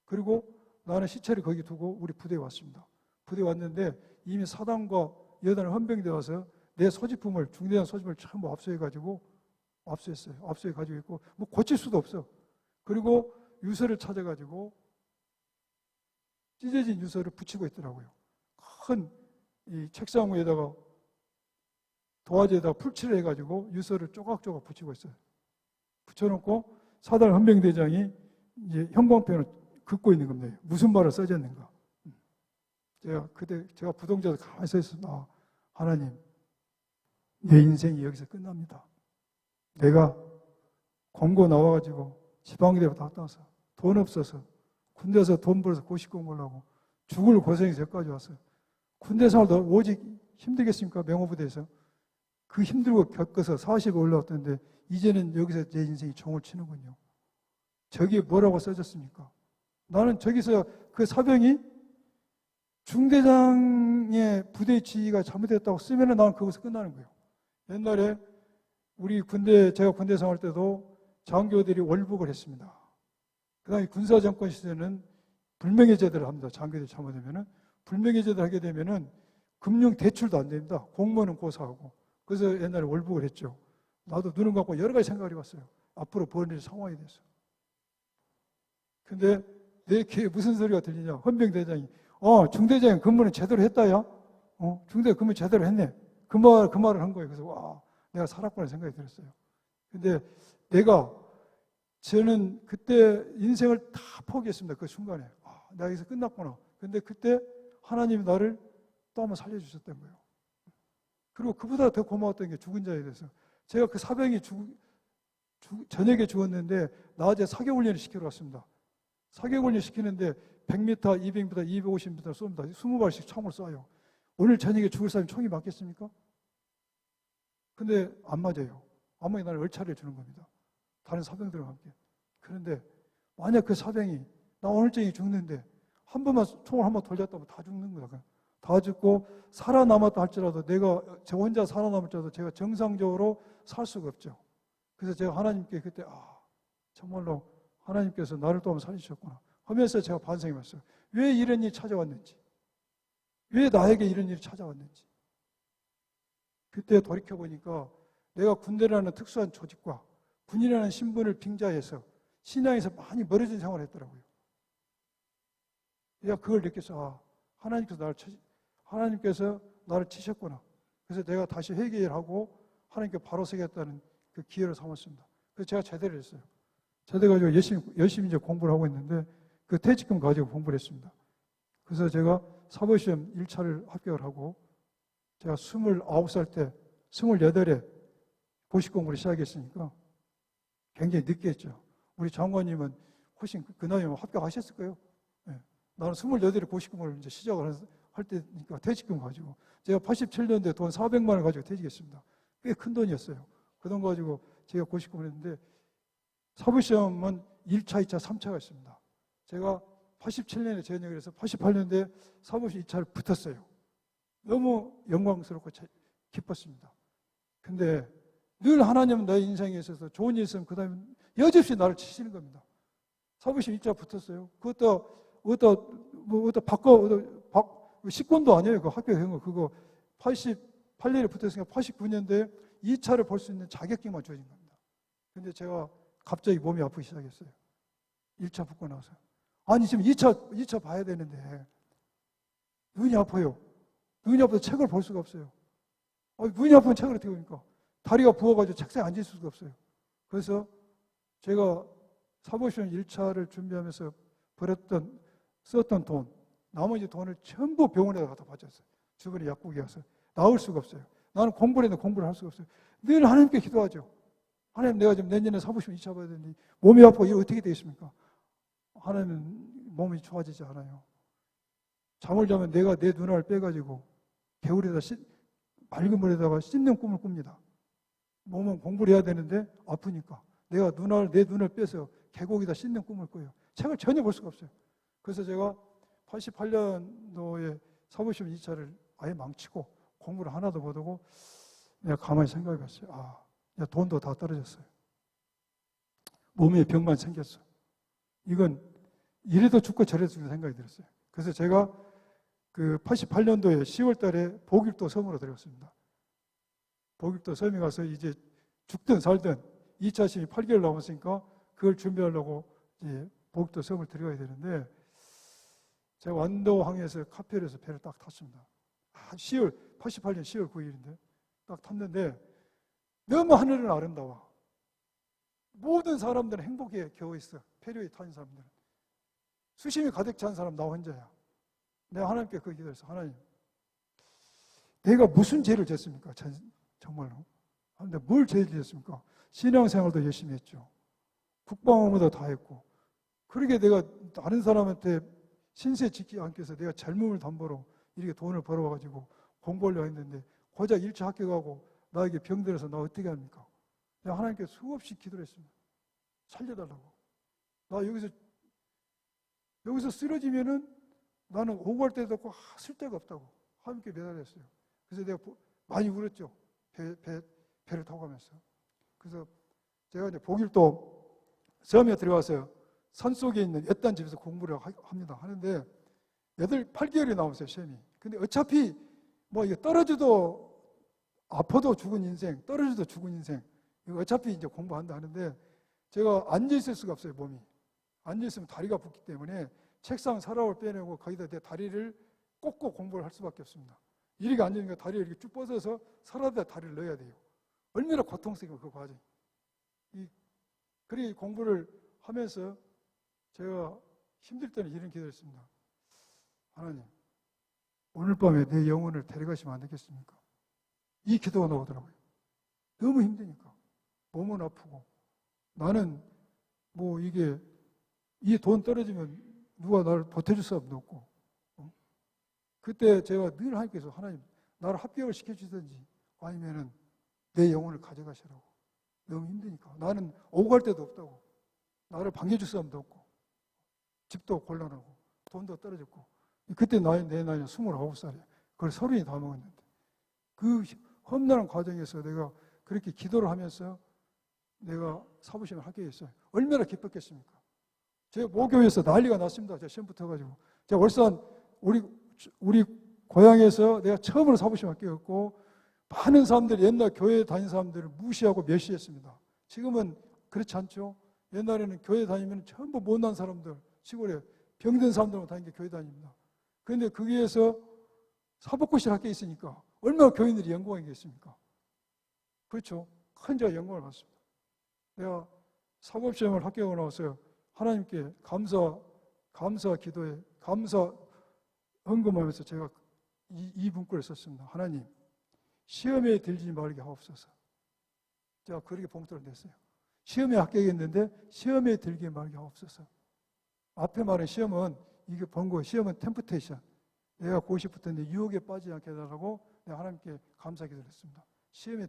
그리고 나는 시체를 거기 두고 우리 부대에 왔습니다. 부대에 왔는데 이미 사단과 여단을 헌병되어 와서 내 소지품을 중대장 소지품을 전부 압수해가지고 압수했어요. 압수해 가지고 있고 뭐 고칠 수도 없어. 그리고 유서를 찾아가지고 찢어진 유서를 붙이고 있더라고요. 큰 이 책상 위에다가 도화지에다 풀칠을 해가지고 유서를 조각조각 붙이고 있어요. 붙여놓고 사단 헌병대장이 이제 형광펜을 긋고 있는 겁니다. 무슨 말을 써졌는가. 제가 부동자도 가만히 서 있었나. 하나님, 내 인생이 여기서 끝납니다. 내가 공고 나와가지고 지방대로 갔다 와서 돈 없어서 군대에서 돈 벌어서 고시공부를 하고 죽을 고생해서 여기까지 왔어요. 군대 생활도 오직 힘들겠습니까? 명호부대에서. 그 힘들고 겪어서 40에 올라왔던데 이제는 여기서 제 인생이 종을 치는군요. 저기 뭐라고 써졌습니까? 나는 저기서 그 사병이 중대장의 부대 지휘가 잘못됐다고 쓰면은 나는 거기서 끝나는 거예요. 옛날에 제가 군대 생활 때도 장교들이 월북을 했습니다. 그 다음에 군사정권 시대는 불명예제도를 합니다. 장교들이 잘못하면은. 불명예제도를 하게 되면은 금융 대출도 안 됩니다. 공무원은 고사하고. 그래서 옛날에 월북을 했죠. 나도 눈을 감고 여러 가지 생각을 해봤어요. 앞으로 벌어질 상황에 대해서. 근데 내 귀에 무슨 소리가 들리냐. 헌병대장이 중대장이 근무는 제대로 했다야. 중대 근무 제대로 했네. 그 말을 한 거예요. 그래서 와, 내가 살았구나 생각이 들었어요. 근데 저는 그때 인생을 다 포기했습니다. 그 순간에. 내가 여기서 끝났구나. 근데 그때 하나님이 나를 또 한번 살려주셨던 거예요. 그리고 그보다 더 고마웠던 게 죽은 자에 대해서. 제가 그 사병이 저녁에 죽었는데 낮에 사격훈련을 시키러 갔습니다. 사격훈련 시키는데 100m, 200m, 250m 쏩니다. 20발씩 총을 쏴요. 오늘 저녁에 죽을 사람이 총이 맞겠습니까? 근데 안 맞아요. 아무리 나를 얼차려 주는 겁니다. 다른 사병들과 함께. 그런데 만약 그 사병이 나 오늘 저녁에 죽는데 한 번만 총을 한 번 돌렸다면 다 죽는 거다. 다 죽고 살아남았다 할지라도 저 혼자 살아남을지라도 제가 정상적으로 살 수가 없죠. 그래서 제가 하나님께 그때 정말로 하나님께서 나를 또 한번 살리셨구나 하면서 제가 반성해봤어요. 왜 이런 일이 찾아왔는지, 왜 나에게 이런 일이 찾아왔는지. 그때 돌이켜보니까 내가 군대라는 특수한 조직과 군인이라는 신분을 빙자해서 신앙에서 많이 멀어진 생활을 했더라고요. 내가 그걸 느껴서 하나님께서 나를 치셨구나. 그래서 내가 다시 회개를 하고 하나님께 바로 서겠다는 그 기회를 삼았습니다. 그래서 제가 제대를 했어요. 제대 가지고 열심히 이제 공부를 하고 있는데 그 퇴직금 가지고 공부를 했습니다. 그래서 제가 사법시험 1차를 합격을 하고 제가 29살 때 28에 고시 공부를 시작했으니까 굉장히 늦게 했죠. 우리 장관님은 훨씬 그 나이면 합격하셨을 거예요. 네. 나는 28에 고시 공부를 이제 시작을 할 때니까 퇴직금 가지고 제가 87년도에 돈 400만 원 가지고 퇴직했습니다. 꽤 큰 돈이었어요. 그 돈 가지고 제가 고시 공부를 했는데 사법시험은 1차, 2차, 3차가 있습니다. 제가 87년에 전역을 해서 88년도에 사법시험 2차를 붙었어요. 너무 영광스럽고 기뻤습니다. 근데 늘 하나님은 나의 인생에 있어서 좋은 일 있으면 그 다음에 여지없이 나를 치시는 겁니다. 사법시험 2차 붙었어요. 그것도 식권도 아니에요. 그 합격한 거. 그거 88년에 붙었으니까 89년도에 2차를 볼 수 있는 자격증만 주어진 겁니다. 근데 제가 갑자기 몸이 아프기 시작했어요. 1차 붙고 나서. 아니, 지금 2차 봐야 되는데 눈이 아파요. 눈이 아파서 책을 볼 수가 없어요. 눈이 아프면 책을 어떻게 봅니까? 다리가 부어가지고 책상에 앉을 수가 없어요. 그래서 제가 사법시험 1차를 준비하면서 썼던 돈, 나머지 돈을 전부 병원에다 갖다 바쳤어요. 주변에 약국에 가서. 나올 수가 없어요. 나는 공부를 했는데 공부를 할 수가 없어요. 늘 하나님께 기도하죠. 하나님, 내가 지금 내년에 사법시험 2차 봐야 되는데 몸이 아프고 이거 어떻게 되겠습니까? 하나님은 몸이 좋아지지 않아요. 잠을 자면 내가 내 눈알 빼가지고 개울에다 맑은 물에다가 씻는 꿈을 꿉니다. 몸은 공부를 해야 되는데 아프니까 내가 내 눈을 빼서 계곡에다 씻는 꿈을 꿔요. 책을 전혀 볼 수가 없어요. 그래서 제가 88년도에 사법시험 2차를 아예 망치고 공부를 하나도 못하고 내가 가만히 생각해 봤어요. 돈도 다 떨어졌어요. 몸에 병만 생겼어. 이건 이래도 죽고 저래도 죽는 생각이 들었어요. 그래서 제가 그 88년도에 10월 달에 보길도 섬으로 들어갔습니다. 보길도 섬에 가서 이제 죽든 살든 2차 시험이 8개월 남았으니까 그걸 준비하려고 이제 보길도 섬을 들어가야 되는데 제가 완도항에서 카페에서 배를 딱 탔습니다. 88년 10월 9일인데 딱 탔는데 너무 하늘은 아름다워. 모든 사람들은 행복에 겨워 있어. 페리에 타는 사람들은. 수심이 가득 찬 사람 나 혼자야. 내가 하나님께 그 기도했어. 하나님, 내가 무슨 죄를 졌습니까? 정말로. 근데 뭘 죄를 졌습니까? 신앙생활도 열심히 했죠. 국방업무도 다 했고. 그러게 내가 다른 사람한테 신세 지키지 않기 위해서 내가 젊음을 담보로 이렇게 돈을 벌어가지고 공부하려고 했는데 고작 1차 합격하고 나에게 병들어서 나 어떻게 합니까? 내가 하나님께 수없이 기도를 했습니다. 살려달라고. 나 여기서 쓰러지면은 나는 오고 갈 때도 없고 쓸 데가 없다고 하나님께 매달렸어요. 그래서 내가 많이 울었죠. 배를 타고 가면서. 그래서 제가 이제 독일도 섬에 들어가서 산속에 있는 옛단 집에서 공부를 합니다. 하는데 8개월이 남았어요, 시험이. 근데 어차피 뭐 이거 떨어져도 아파도 죽은 인생, 떨어져도 죽은 인생. 이거 어차피 이제 공부한다 하는데 제가 앉아있을 수가 없어요, 몸이. 앉아있으면 다리가 붓기 때문에 책상 서랍을 빼내고 거기다 내 다리를 꽂고 공부를 할 수밖에 없습니다. 이렇게 앉으니까 다리를 이렇게 쭉 뻗어서 서랍에다 다리를 넣어야 돼요. 얼마나 고통스러워, 그 과정이. 그렇게 공부를 하면서 제가 힘들 때는 이런 기도를 했습니다. 하나님, 오늘 밤에 내 영혼을 데려가시면 안 되겠습니까? 이 기도가 나오더라고요. 너무 힘드니까. 몸은 아프고. 나는 뭐 이게 이 돈 떨어지면 누가 나를 보태줄 사람도 없고. 그때 제가 늘 하나님께서 하나님, 나를 합격을 시켜주든지 아니면은 내 영혼을 가져가시라고. 너무 힘드니까. 나는 오고 갈 데도 없다고. 나를 반겨줄 사람도 없고. 집도 곤란하고. 돈도 떨어졌고. 그때 내 나이는 29살이에요. 그걸 30이 다 먹었는데. 그 험난한 과정에서 내가 그렇게 기도를 하면서 내가 사부심을 하게 했어요. 얼마나 기뻤겠습니까? 제가 모교에서 난리가 났습니다. 제가 시험 붙어가지고. 제가 월산 우리 고향에서 내가 처음으로 사부심 합격했고 많은 사람들이 옛날 교회 다닌 사람들을 무시하고 멸시했습니다. 지금은 그렇지 않죠. 옛날에는 교회 다니면 전부 못난 사람들, 시골에 병든 사람들만 다니는 게 교회 다닙니다. 그런데 거기에서 사법고시를 학교에 있으니까 얼마나 교인들이 영광이겠습니까? 그렇죠. 큰 제가 영광을 받습니다. 내가 사법시험을 합격하고 나서 하나님께 감사 기도에 감사 헌금하면서 제가 이 문구를 썼습니다. 하나님, 시험에 들지 말게 하옵소서. 제가 그렇게 봉투를 냈어요. 시험에 합격했는데 시험에 들게 말게 하옵소서. 앞에 말한 시험은 이게 본 거예요. 시험은 템프테이션. 내가 고시 붙었는데 유혹에 빠지지 않게 해달라고 내가 하나님께 감사 기도를 했습니다. 시험에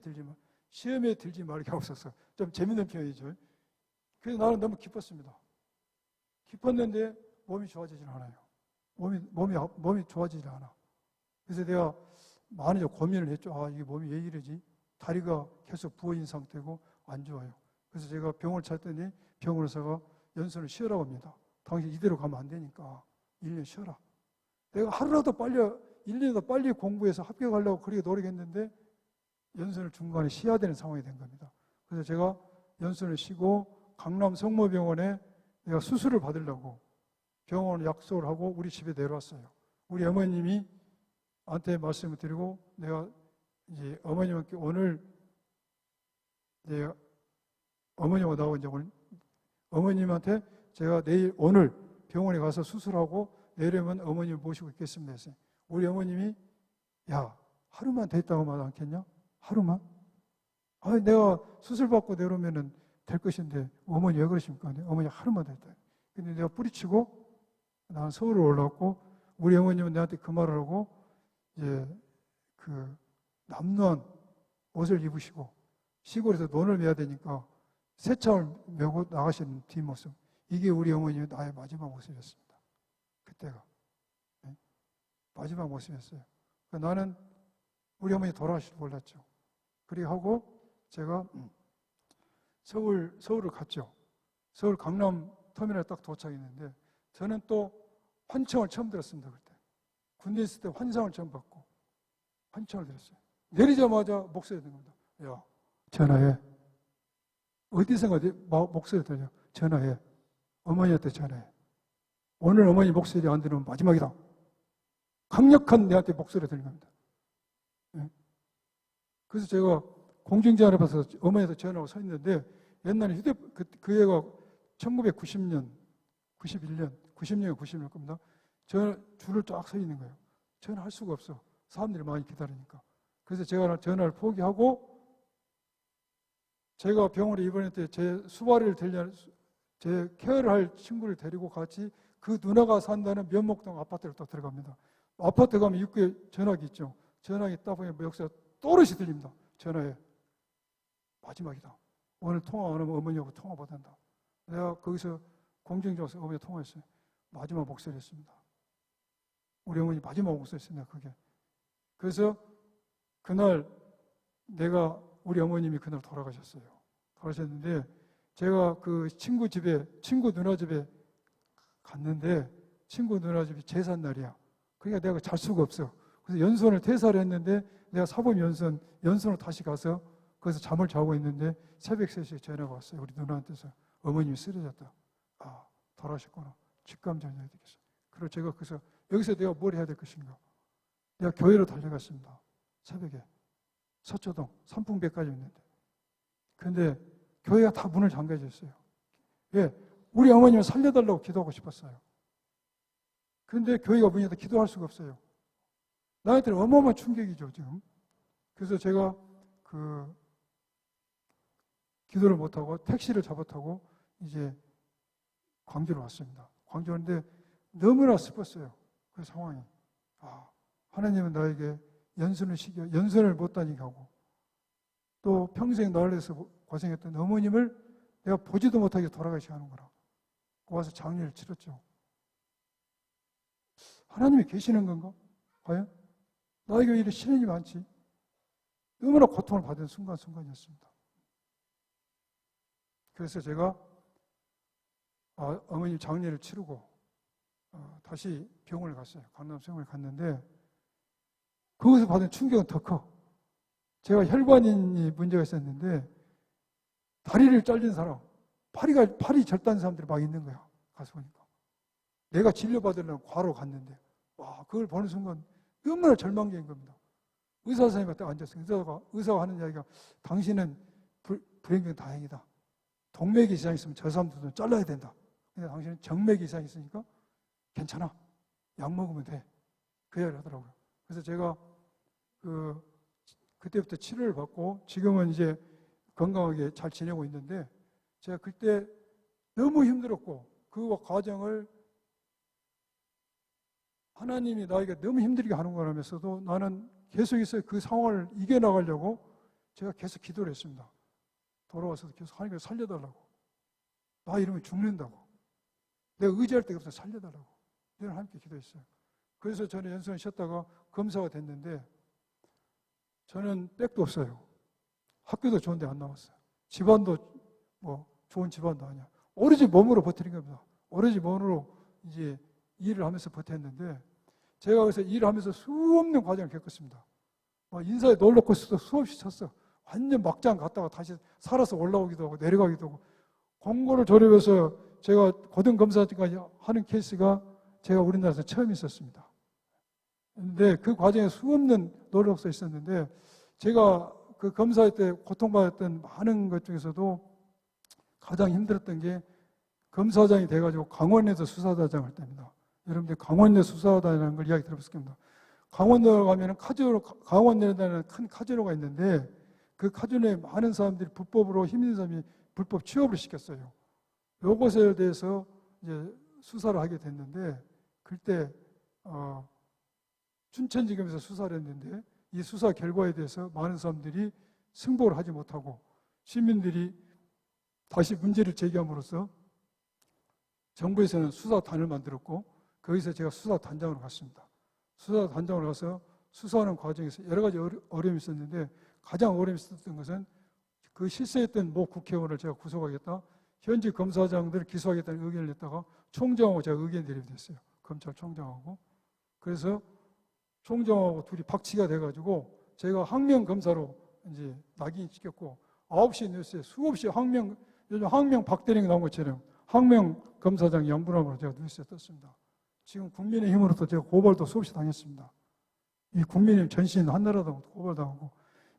들지 말게 하옵소서. 좀 재밌는 표현이죠. 그래서 나는 너무 기뻤습니다. 기뻤는데 몸이 좋아지질 않아요. 몸이 좋아지질 않아. 그래서 내가 많이 고민을 했죠. 아, 이게 몸이 왜 이러지? 다리가 계속 부어있는 상태고 안 좋아요. 그래서 제가 병원을 찾더니 병원 의사가 연수를 쉬어라고 합니다. 당신 이대로 가면 안 되니까 1년 쉬어라. 내가 하루라도 빨리 1년도 빨리 공부해서 합격하려고 그렇게 노력했는데 연수를 중간에 쉬어야 되는 상황이 된 겁니다. 그래서 제가 연수를 쉬고 강남 성모병원에 내가 수술을 받으려고 병원에 약속을 하고 우리 집에 내려왔어요. 우리 어머님이 한테 말씀을 드리고 내가 이제 어머님께 오늘 내가 어머님하고 나오고 이제 오늘 어머님한테 제가 오늘 병원에 가서 수술하고 내려면 어머님을 모시고 있겠습니다 했어요. 우리 어머님이 야, 하루만 더 있다고 말 않겠냐? 하루만? 아, 내가 수술 받고 내려오면은 될 것인데 어머니 왜 그러십니까? 어머니 하루만 더 있다. 근데 내가 뿌리치고 나는 서울을 올라왔고 우리 어머님은 내한테 그 말을 하고 이제 그 남루한 옷을 입으시고 시골에서 논을 매야 되니까 새참을 메고 나가시는 뒷모습. 이게 우리 어머니의 나의 마지막 모습이었습니다. 그때가. 네? 마지막 모습이었어요. 그러니까 나는 우리 어머니 돌아가실 줄 몰랐죠. 그리고 하고 제가 서울을 갔죠. 서울 강남 터미널에 딱 도착했는데 저는 또 환청을 처음 들었습니다. 그때. 군대 있을 때 환상을 처음 받고 환청을 들었어요. 내리자마자 목소리가 든 겁니다. 야, 전화해. 어디선가 목소리 들려. 전화해. 어머니한테 전화해. 오늘 어머니 목소리 안 들으면 마지막이다. 강력한 내한테 목소리 들린 겁니다. 네. 그래서 제가 공중전화 받아서 어머니한테 전화하고 서 있는데 옛날에 그 애가 1990년, 90년 겁니다. 줄을 쫙 서 있는 거예요. 전화할 수가 없어. 사람들이 많이 기다리니까. 그래서 제가 전화를 포기하고 제가 병원에 입원했을 때 제 수발이를 제 케어를 할 친구를 데리고 같이 그 누나가 산다는 면목동 아파트를 또 들어갑니다. 아파트 가면 입구에 전화기 있죠. 전화기 딱 보면 역사 또렷이 들립니다. 전화에. 마지막이다. 오늘 통화 안 하면 어머니하고 통화 못 한다. 내가 거기서 공중전화에서 어머니 통화했어요. 마지막 목소리였습니다. 우리 어머니 마지막 목소리였습니다. 그게. 그래서 그날 우리 어머님이 그날 돌아가셨어요. 돌아가셨는데 제가 그 친구 누나 집에 갔는데 친구 누나 집이 제삿 날이야. 그러니까 내가 잘 수가 없어. 그래서 연선을 퇴사를 했는데 내가 사범 연선으로 다시 가서 거기서 잠을 자고 있는데 새벽 3시에 전화가 왔어요. 우리 누나한테서 어머님이 쓰러졌다. 아, 돌아가셨구나. 직감전이어야 되겠어. 그리고 제가 그래서 여기서 내가 뭘 해야 될 것인가. 내가 교회로 달려갔습니다. 새벽에. 서초동 삼풍백까지 있는데. 근데 교회가 다 문을 잠가져 있어요. 왜? 우리 어머님을 살려달라고 기도하고 싶었어요. 근데 교회가 문이 닫아 기도할 수가 없어요. 나한테는 어마어마한 충격이죠, 지금. 그래서 제가 기도를 못하고 택시를 잡아타고 이제 광주로 왔습니다. 광주 왔는데 너무나 슬펐어요. 그 상황이. 아, 하나님은 나에게 연선을 못 다니게 하고 또 평생 나를 위해서 고생했던 어머님을 내가 보지도 못하게 돌아가시게 하는구나. 와서 장례를 치렀죠. 하나님이 계시는 건가? 과연? 나에게 왜 이렇게 시련이 많지? 너무나 고통을 받은 순간이었습니다. 그래서 제가 어머님 장례를 치르고 다시 병원을 갔어요. 강남병원을 갔는데 거기서 받은 충격은 더 커. 제가 혈관이 문제가 있었는데 다리를 잘린 사람, 팔이 절단 사람들이 막 있는 거야. 가서 보니까. 내가 진료받으려고 과로 갔는데 와, 그걸 보는 순간 너무나 절망적인 겁니다. 의사 선생님한테 앉았어요. 의사가 하는 이야기가 당신은 불행경 다행이다. 동맥이 이상 있으면 저 사람들도 잘라야 된다. 근데 당신은 정맥이 이상 있으니까 괜찮아. 약 먹으면 돼. 그 이야기를 하더라고요. 그래서 제가 그때부터 치료를 받고 지금은 이제 건강하게 잘 지내고 있는데 제가 그때 너무 힘들었고 그 과정을 하나님이 나에게 너무 힘들게 하는 거라면서도 나는 계속해서 그 상황을 이겨나가려고 제가 계속 기도를 했습니다. 돌아와서 계속 하나님께 살려달라고. 나 이러면 죽는다고. 내가 의지할 데가 없어 살려달라고. 늘 하나님께 기도했어요. 그래서 저는 연수원 쉬었다가 검사가 됐는데 저는 백도 없어요. 학교도 좋은데 안 나왔어요. 집안도 뭐 좋은 집안도 아니야. 오로지 몸으로 버티는 겁니다. 오로지 몸으로 이제 일을 하면서 버텼는데 제가 그래서 일을 하면서 수없는 과정을 겪었습니다. 인사에 롤러코스터 수없이 쳤어. 완전 막장 갔다가 다시 살아서 올라오기도 하고 내려가기도 하고 공고를 조립해서 제가 고등검사까지 하는 케이스가 제가 우리나라에서 처음 있었습니다. 그런데 그 과정에 수없는 노력도 있었는데 제가 그 검사할 때 고통받았던 많은 것 중에서도 가장 힘들었던 게 검사장이 돼가지고 강원에서 수사단장을 할 때입니다. 여러분들 강원내 수사단이라는 걸 이야기 들어봤을 겁니다. 강원도에 가면 강원내라는 큰 카지노가 있는데 그 카지노에 많은 사람들이 불법으로 힘 있는 사람이 불법 취업을 시켰어요. 요것에 대해서 이제 수사를 하게 됐는데 그때 춘천지검에서 수사를 했는데 이 수사 결과에 대해서 많은 사람들이 승복을 하지 못하고 시민들이 다시 문제를 제기함으로써 정부에서는 수사단을 만들었고 거기서 제가 수사단장으로 갔습니다. 수사단장으로 가서 수사하는 과정에서 여러 가지 어려움이 있었는데 가장 어려움이 있었던 것은 그 실세했던 모 국회의원을 제가 구속하겠다. 현직 검사장들을 기소하겠다는 의견을 냈다가 총장하고 제가 의견 대립이 됐어요. 검찰총장하고. 그래서 총장하고 둘이 박치가 돼가지고 제가 항명 검사로 이제 낙인이 찍혔고 9시 뉴스에 수없이 요즘 항명 박대령이 나온 것처럼 항명 검사장 양분함으로 제가 뉴스에 떴습니다. 지금 국민의힘으로부터 제가 고발도 수없이 당했습니다. 이 국민의힘 전신 한나라당도 고발당하고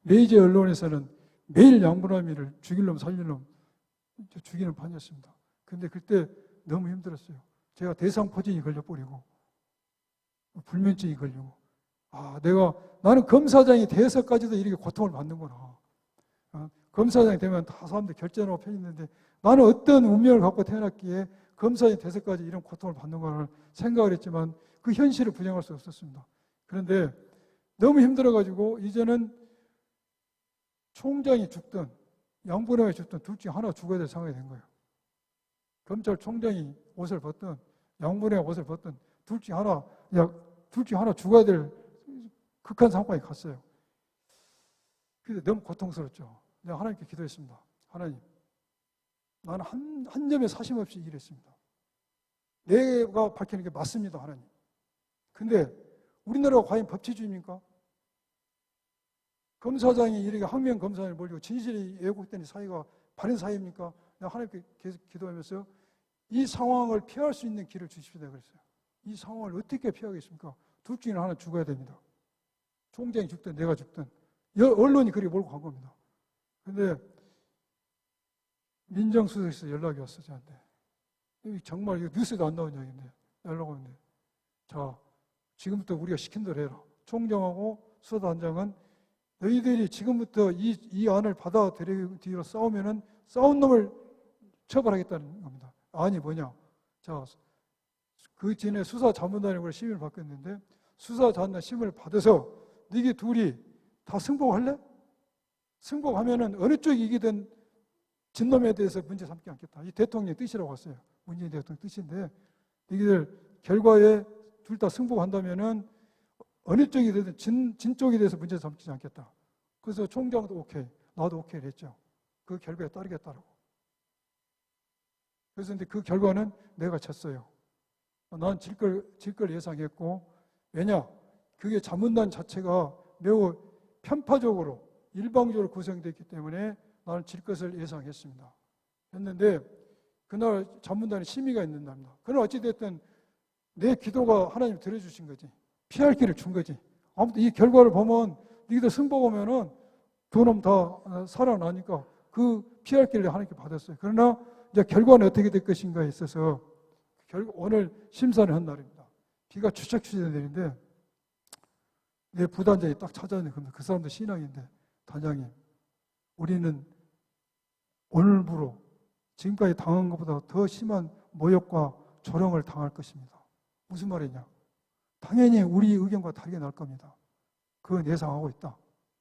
메이저 언론에서는 매일 양분함이를 죽일 놈 살릴 놈 죽이는 판이었습니다. 근데 그때 너무 힘들었어요. 제가 대상포진이 걸려버리고 불면증이 걸리고 나는 검사장이 돼서까지도 이렇게 고통을 받는구나. 검사장이 되면 다 사람들 결제하고 편있는데 나는 어떤 운명을 갖고 태어났기에 검사장이 돼서까지 이런 고통을 받는구나 생각을 했지만 그 현실을 부정할 수 없었습니다. 그런데 너무 힘들어가지고 이제는 총장이 죽든 양분함이 죽든 둘 중에 하나 죽어야 될 상황이 된 거예요. 검찰총장이 옷을 벗든 양분함이 옷을 벗든 둘 중에 하나 죽어야 될 극한 상황에 갔어요. 근데 너무 고통스럽죠. 내가 하나님께 기도했습니다. 하나님, 나는 한 점에 사심 없이 일했습니다. 내가 밝히는 게 맞습니다, 하나님. 근데 우리나라가 과연 법치주의입니까? 검사장이 이렇게 항명 검사를 벌이고 진실이 왜곡된 사회가 바른 사회입니까? 내가 하나님께 계속 기도하면서 이 상황을 피할 수 있는 길을 주십시오 내가 그랬어요. 이 상황을 어떻게 피하겠습니까? 둘 중에 하나 죽어야 됩니다. 총장이 죽든 내가 죽든 언론이 그렇게 몰고 간 겁니다. 근데 민정수석에서 연락이 왔어 저한테. 정말 이거 뉴스에도 안 나온 이야기인데 연락 오는데 자 지금부터 우리가 시킨 대로 해라. 총장하고 수사단장은 너희들이 지금부터 이 안을 받아들이기로 싸우면은 싸운 놈을 처벌하겠다는 겁니다. 아니 뭐냐? 자, 그 전에 수사자문단이라고 심의를 받겠는데 수사자문단 심의를 받아서 너희 둘이 다 승복할래? 승복하면은 어느 쪽이 이기든 진놈에 대해서 문제 삼지 않겠다. 이 대통령의 뜻이라고 했어요. 문재인 대통령 뜻인데 너희들 결과에 둘 다 승복한다면은 어느 쪽이 되든 진 쪽에 대해서 문제 삼지 않겠다. 그래서 총장도 오케이, 나도 오케이를 했죠. 그 결과에 따르겠다라고. 그래서 근데 그 결과는 내가 졌어요. 난 질 걸 예상했고, 왜냐? 그게 자문단 자체가 매우 편파적으로 일방적으로 구성되었기 때문에 나는 질 것을 예상했습니다. 했는데 그날 자문단에 심의가 있는 날입니다. 그러나 어찌됐든 내 기도가 하나님 들어주신 거지. 피할 길을 준 거지. 아무튼 이 결과를 보면 너희들 승복하면은 두 놈 다 살아나니까 그 피할 길을 하나님께 받았어요. 그러나 이제 결과는 어떻게 될 것인가에 있어서 오늘 심사를 한 날입니다. 비가 추적추적 내리는데 내 부단장이 딱 찾아내는 그 사람도 신앙인데 단장님 우리는 오늘부로 지금까지 당한 것보다 더 심한 모욕과 조롱을 당할 것입니다. 무슨 말이냐? 당연히 우리 의견과 다르게 날 겁니다. 그건 예상하고 있다.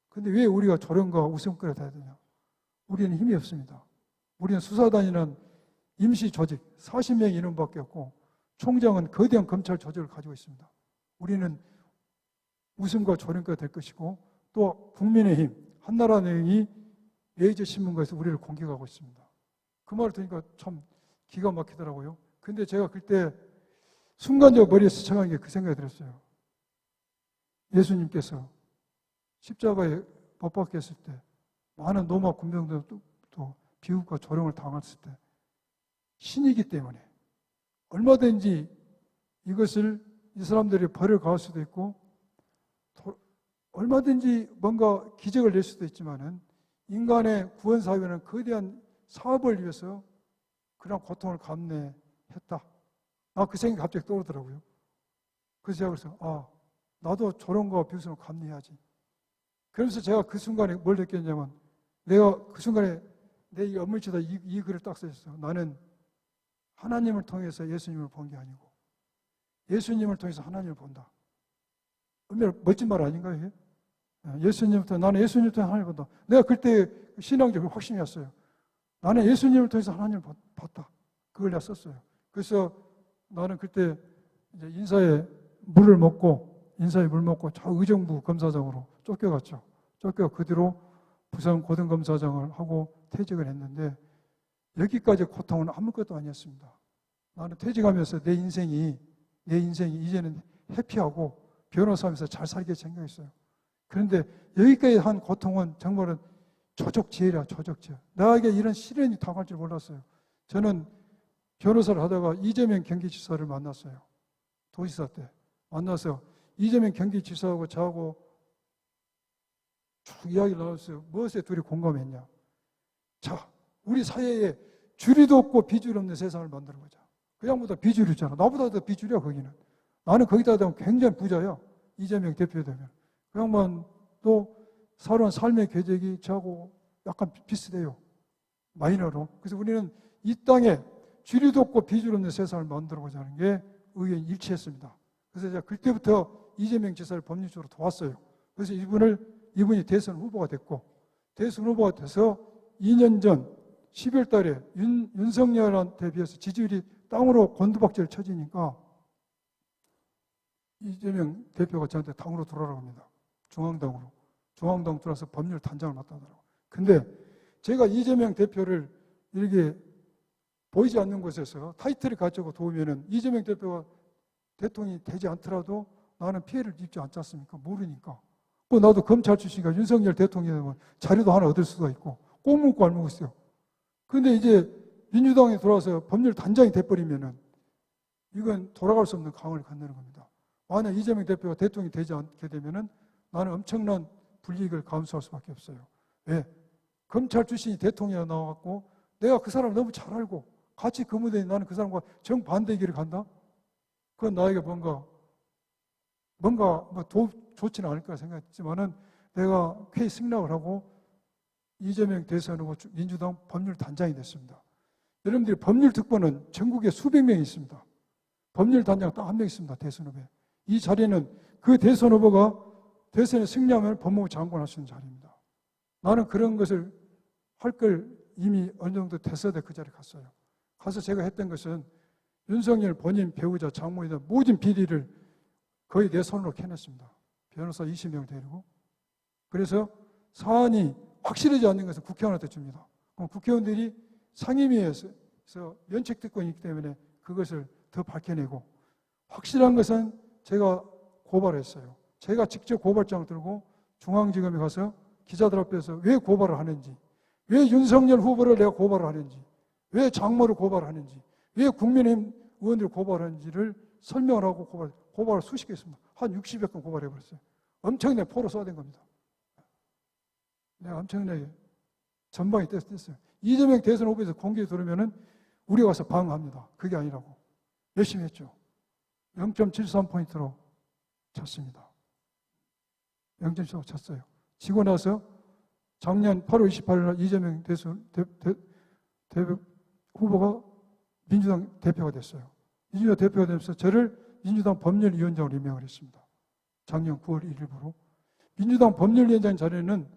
근데 왜 우리가 조롱과 웃음거리가 돼야 되냐? 우리는 힘이 없습니다. 우리는 수사단이라는 임시 조직 40명 인원밖에 없고 총장은 거대한 검찰 조직을 가지고 있습니다. 우리는 웃음과 조롱거리가 될 것이고 또 국민의힘 한나라당이 메이저 신문과에서 우리를 공격하고 있습니다. 그 말을 들으니까 참 기가 막히더라고요. 근데 제가 그때 순간적으로 머리에 스쳐간 게 그 생각이 들었어요. 예수님께서 십자가에 못 박혔을 때 많은 로마 군병들도 비웃과 조롱을 당했을 때 신이기 때문에 얼마든지 이것을 이 사람들이 벌을 가할 수도 있고 얼마든지 뭔가 기적을 낼 수도 있지만은 인간의 구원 사회는 거대한 사업을 위해서 그런 고통을 감내했다. 그 생각이 갑자기 떠오르더라고요. 그래서 제가 그래서 나도 저런 거 비웃음을 감내해야지. 그러면서 제가 그 순간에 뭘 느꼈냐면 내가 그 순간에 내 이 업물치다 이 글을 딱 써있어요. 나는 하나님을 통해서 예수님을 본 게 아니고 예수님을 통해서 하나님을 본다. 얼마나 멋진 말 아닌가요? 이게? 나는 예수님을 통해서 하나님을 본다. 내가 그때 신앙적 확신이었어요. 나는 예수님을 통해서 하나님을 봤다. 그걸 내가 썼어요. 그래서 나는 그때 이제 인사에 물 먹고 저 의정부 검사장으로 쫓겨갔죠. 쫓겨 그 뒤로 부산 고등검사장을 하고 퇴직을 했는데 여기까지 고통은 아무것도 아니었습니다. 나는 퇴직하면서 내 인생이 이제는 해피하고 변호사하면서 잘 살게 생각했어요. 그런데 여기까지 한 고통은 정말은 조족지혜라 조족지혜. 나에게 이런 시련이 당할 줄 몰랐어요. 저는 변호사를 하다가 이재명 경기지사를 만났어요. 도지사 때 만나서 이재명 경기지사하고 저하고 쭉 이야기를 나눴어요. 무엇에 둘이 공감했냐? 자, 우리 사회에 주리도 없고 비주리 없는 세상을 만들어보자. 그 양보다 비주리잖아. 나보다 더 비주리야, 거기는. 나는 거기다 대면 굉장히 부자야. 이재명 대표 되면. 그 양반도 살아온 삶의 궤적이 저하고 약간 비슷해요. 마이너로. 그래서 우리는 이 땅에 주리도 없고 비주리 없는 세상을 만들어보자는 게 의견이 일치했습니다. 그래서 제가 그때부터 이재명 지사를 법률적으로 도왔어요. 그래서 이분이 대선 후보가 됐고, 대선 후보가 돼서 2년 전 12월 달에 윤석열한테 비해서 지지율이 땅으로 곤두박질 쳐지니까 이재명 대표가 저한테 당으로 들어오라고 합니다. 중앙당으로. 중앙당 들어와서 법률 단장을 맡아더라고요. 근데 제가 이재명 대표를 이렇게 보이지 않는 곳에서 타이틀을 가지고 도우면은 이재명 대표가 대통령이 되지 않더라도 나는 피해를 입지 않지 않습니까? 모르니까. 또 나도 검찰 출신이니까 윤석열 대통령이면 자료도 하나 얻을 수가 있고 꼭 묻고 안 묻었어요. 근데 이제 민주당에 들어와서 법률 단장이 돼버리면은 이건 돌아갈 수 없는 강을 건너는 겁니다. 만약 이재명 대표가 대통령이 되지 않게 되면은 나는 엄청난 불이익을 감수할 수밖에 없어요. 왜? 검찰 출신이 대통령이 나와갖고 내가 그 사람을 너무 잘 알고 같이 근무되니 나는 그 사람과 정반대 길을 간다? 그건 나에게 뭔가 좋지는 않을까 생각했지만은 내가 쾌히 승낙을 하고 이재명 대선 후보 민주당 법률 단장이 됐습니다. 여러분들이 법률 특보는 전국에 수백 명이 있습니다. 법률 단장 딱 한 명 있습니다. 대선 후보에. 이 자리는 그 대선 후보가 대선에 승리하면 법무부 장관 할 수 있는 자리입니다. 나는 그런 것을 할 걸 이미 어느 정도 됐어야 돼 그 자리에 갔어요. 가서 제가 했던 것은 윤석열 본인 배우자 장모이나 모든 비리를 거의 내 손으로 캐냈습니다. 변호사 20명을 데리고. 그래서 사안이 확실하지 않는 것은 국회의원한테 줍니다. 그럼 국회의원들이 상임위에서 면책특권이 있기 때문에 그것을 더 밝혀내고 확실한 것은 제가 고발했어요. 제가 직접 고발장을 들고 중앙지검에 가서 기자들 앞에서 왜 고발을 하는지, 왜 윤석열 후보를 내가 고발을 하는지, 왜 장모를 고발하는지, 왜 국민의힘 의원들을 고발하는지를 설명을 하고 고발을 수십 개 했습니다. 한 60여 건 고발해버렸어요. 엄청나게 포로 쏘아댄 겁니다. 내가 엄청나게 전방이 됐어요. 이재명 대선 후보에서 공개에 들으면은 우리가 가서 방어합니다. 그게 아니라고. 열심히 했죠. 0.73포인트로 쳤습니다. 0.75 쳤어요. 지고 나서 작년 8월 28일 날 이재명 대선 후보가 민주당 대표가 됐어요. 민주당 대표가 되면서 저를 민주당 법률위원장으로 임명을 했습니다. 작년 9월 1일부로. 민주당 법률위원장 자리에는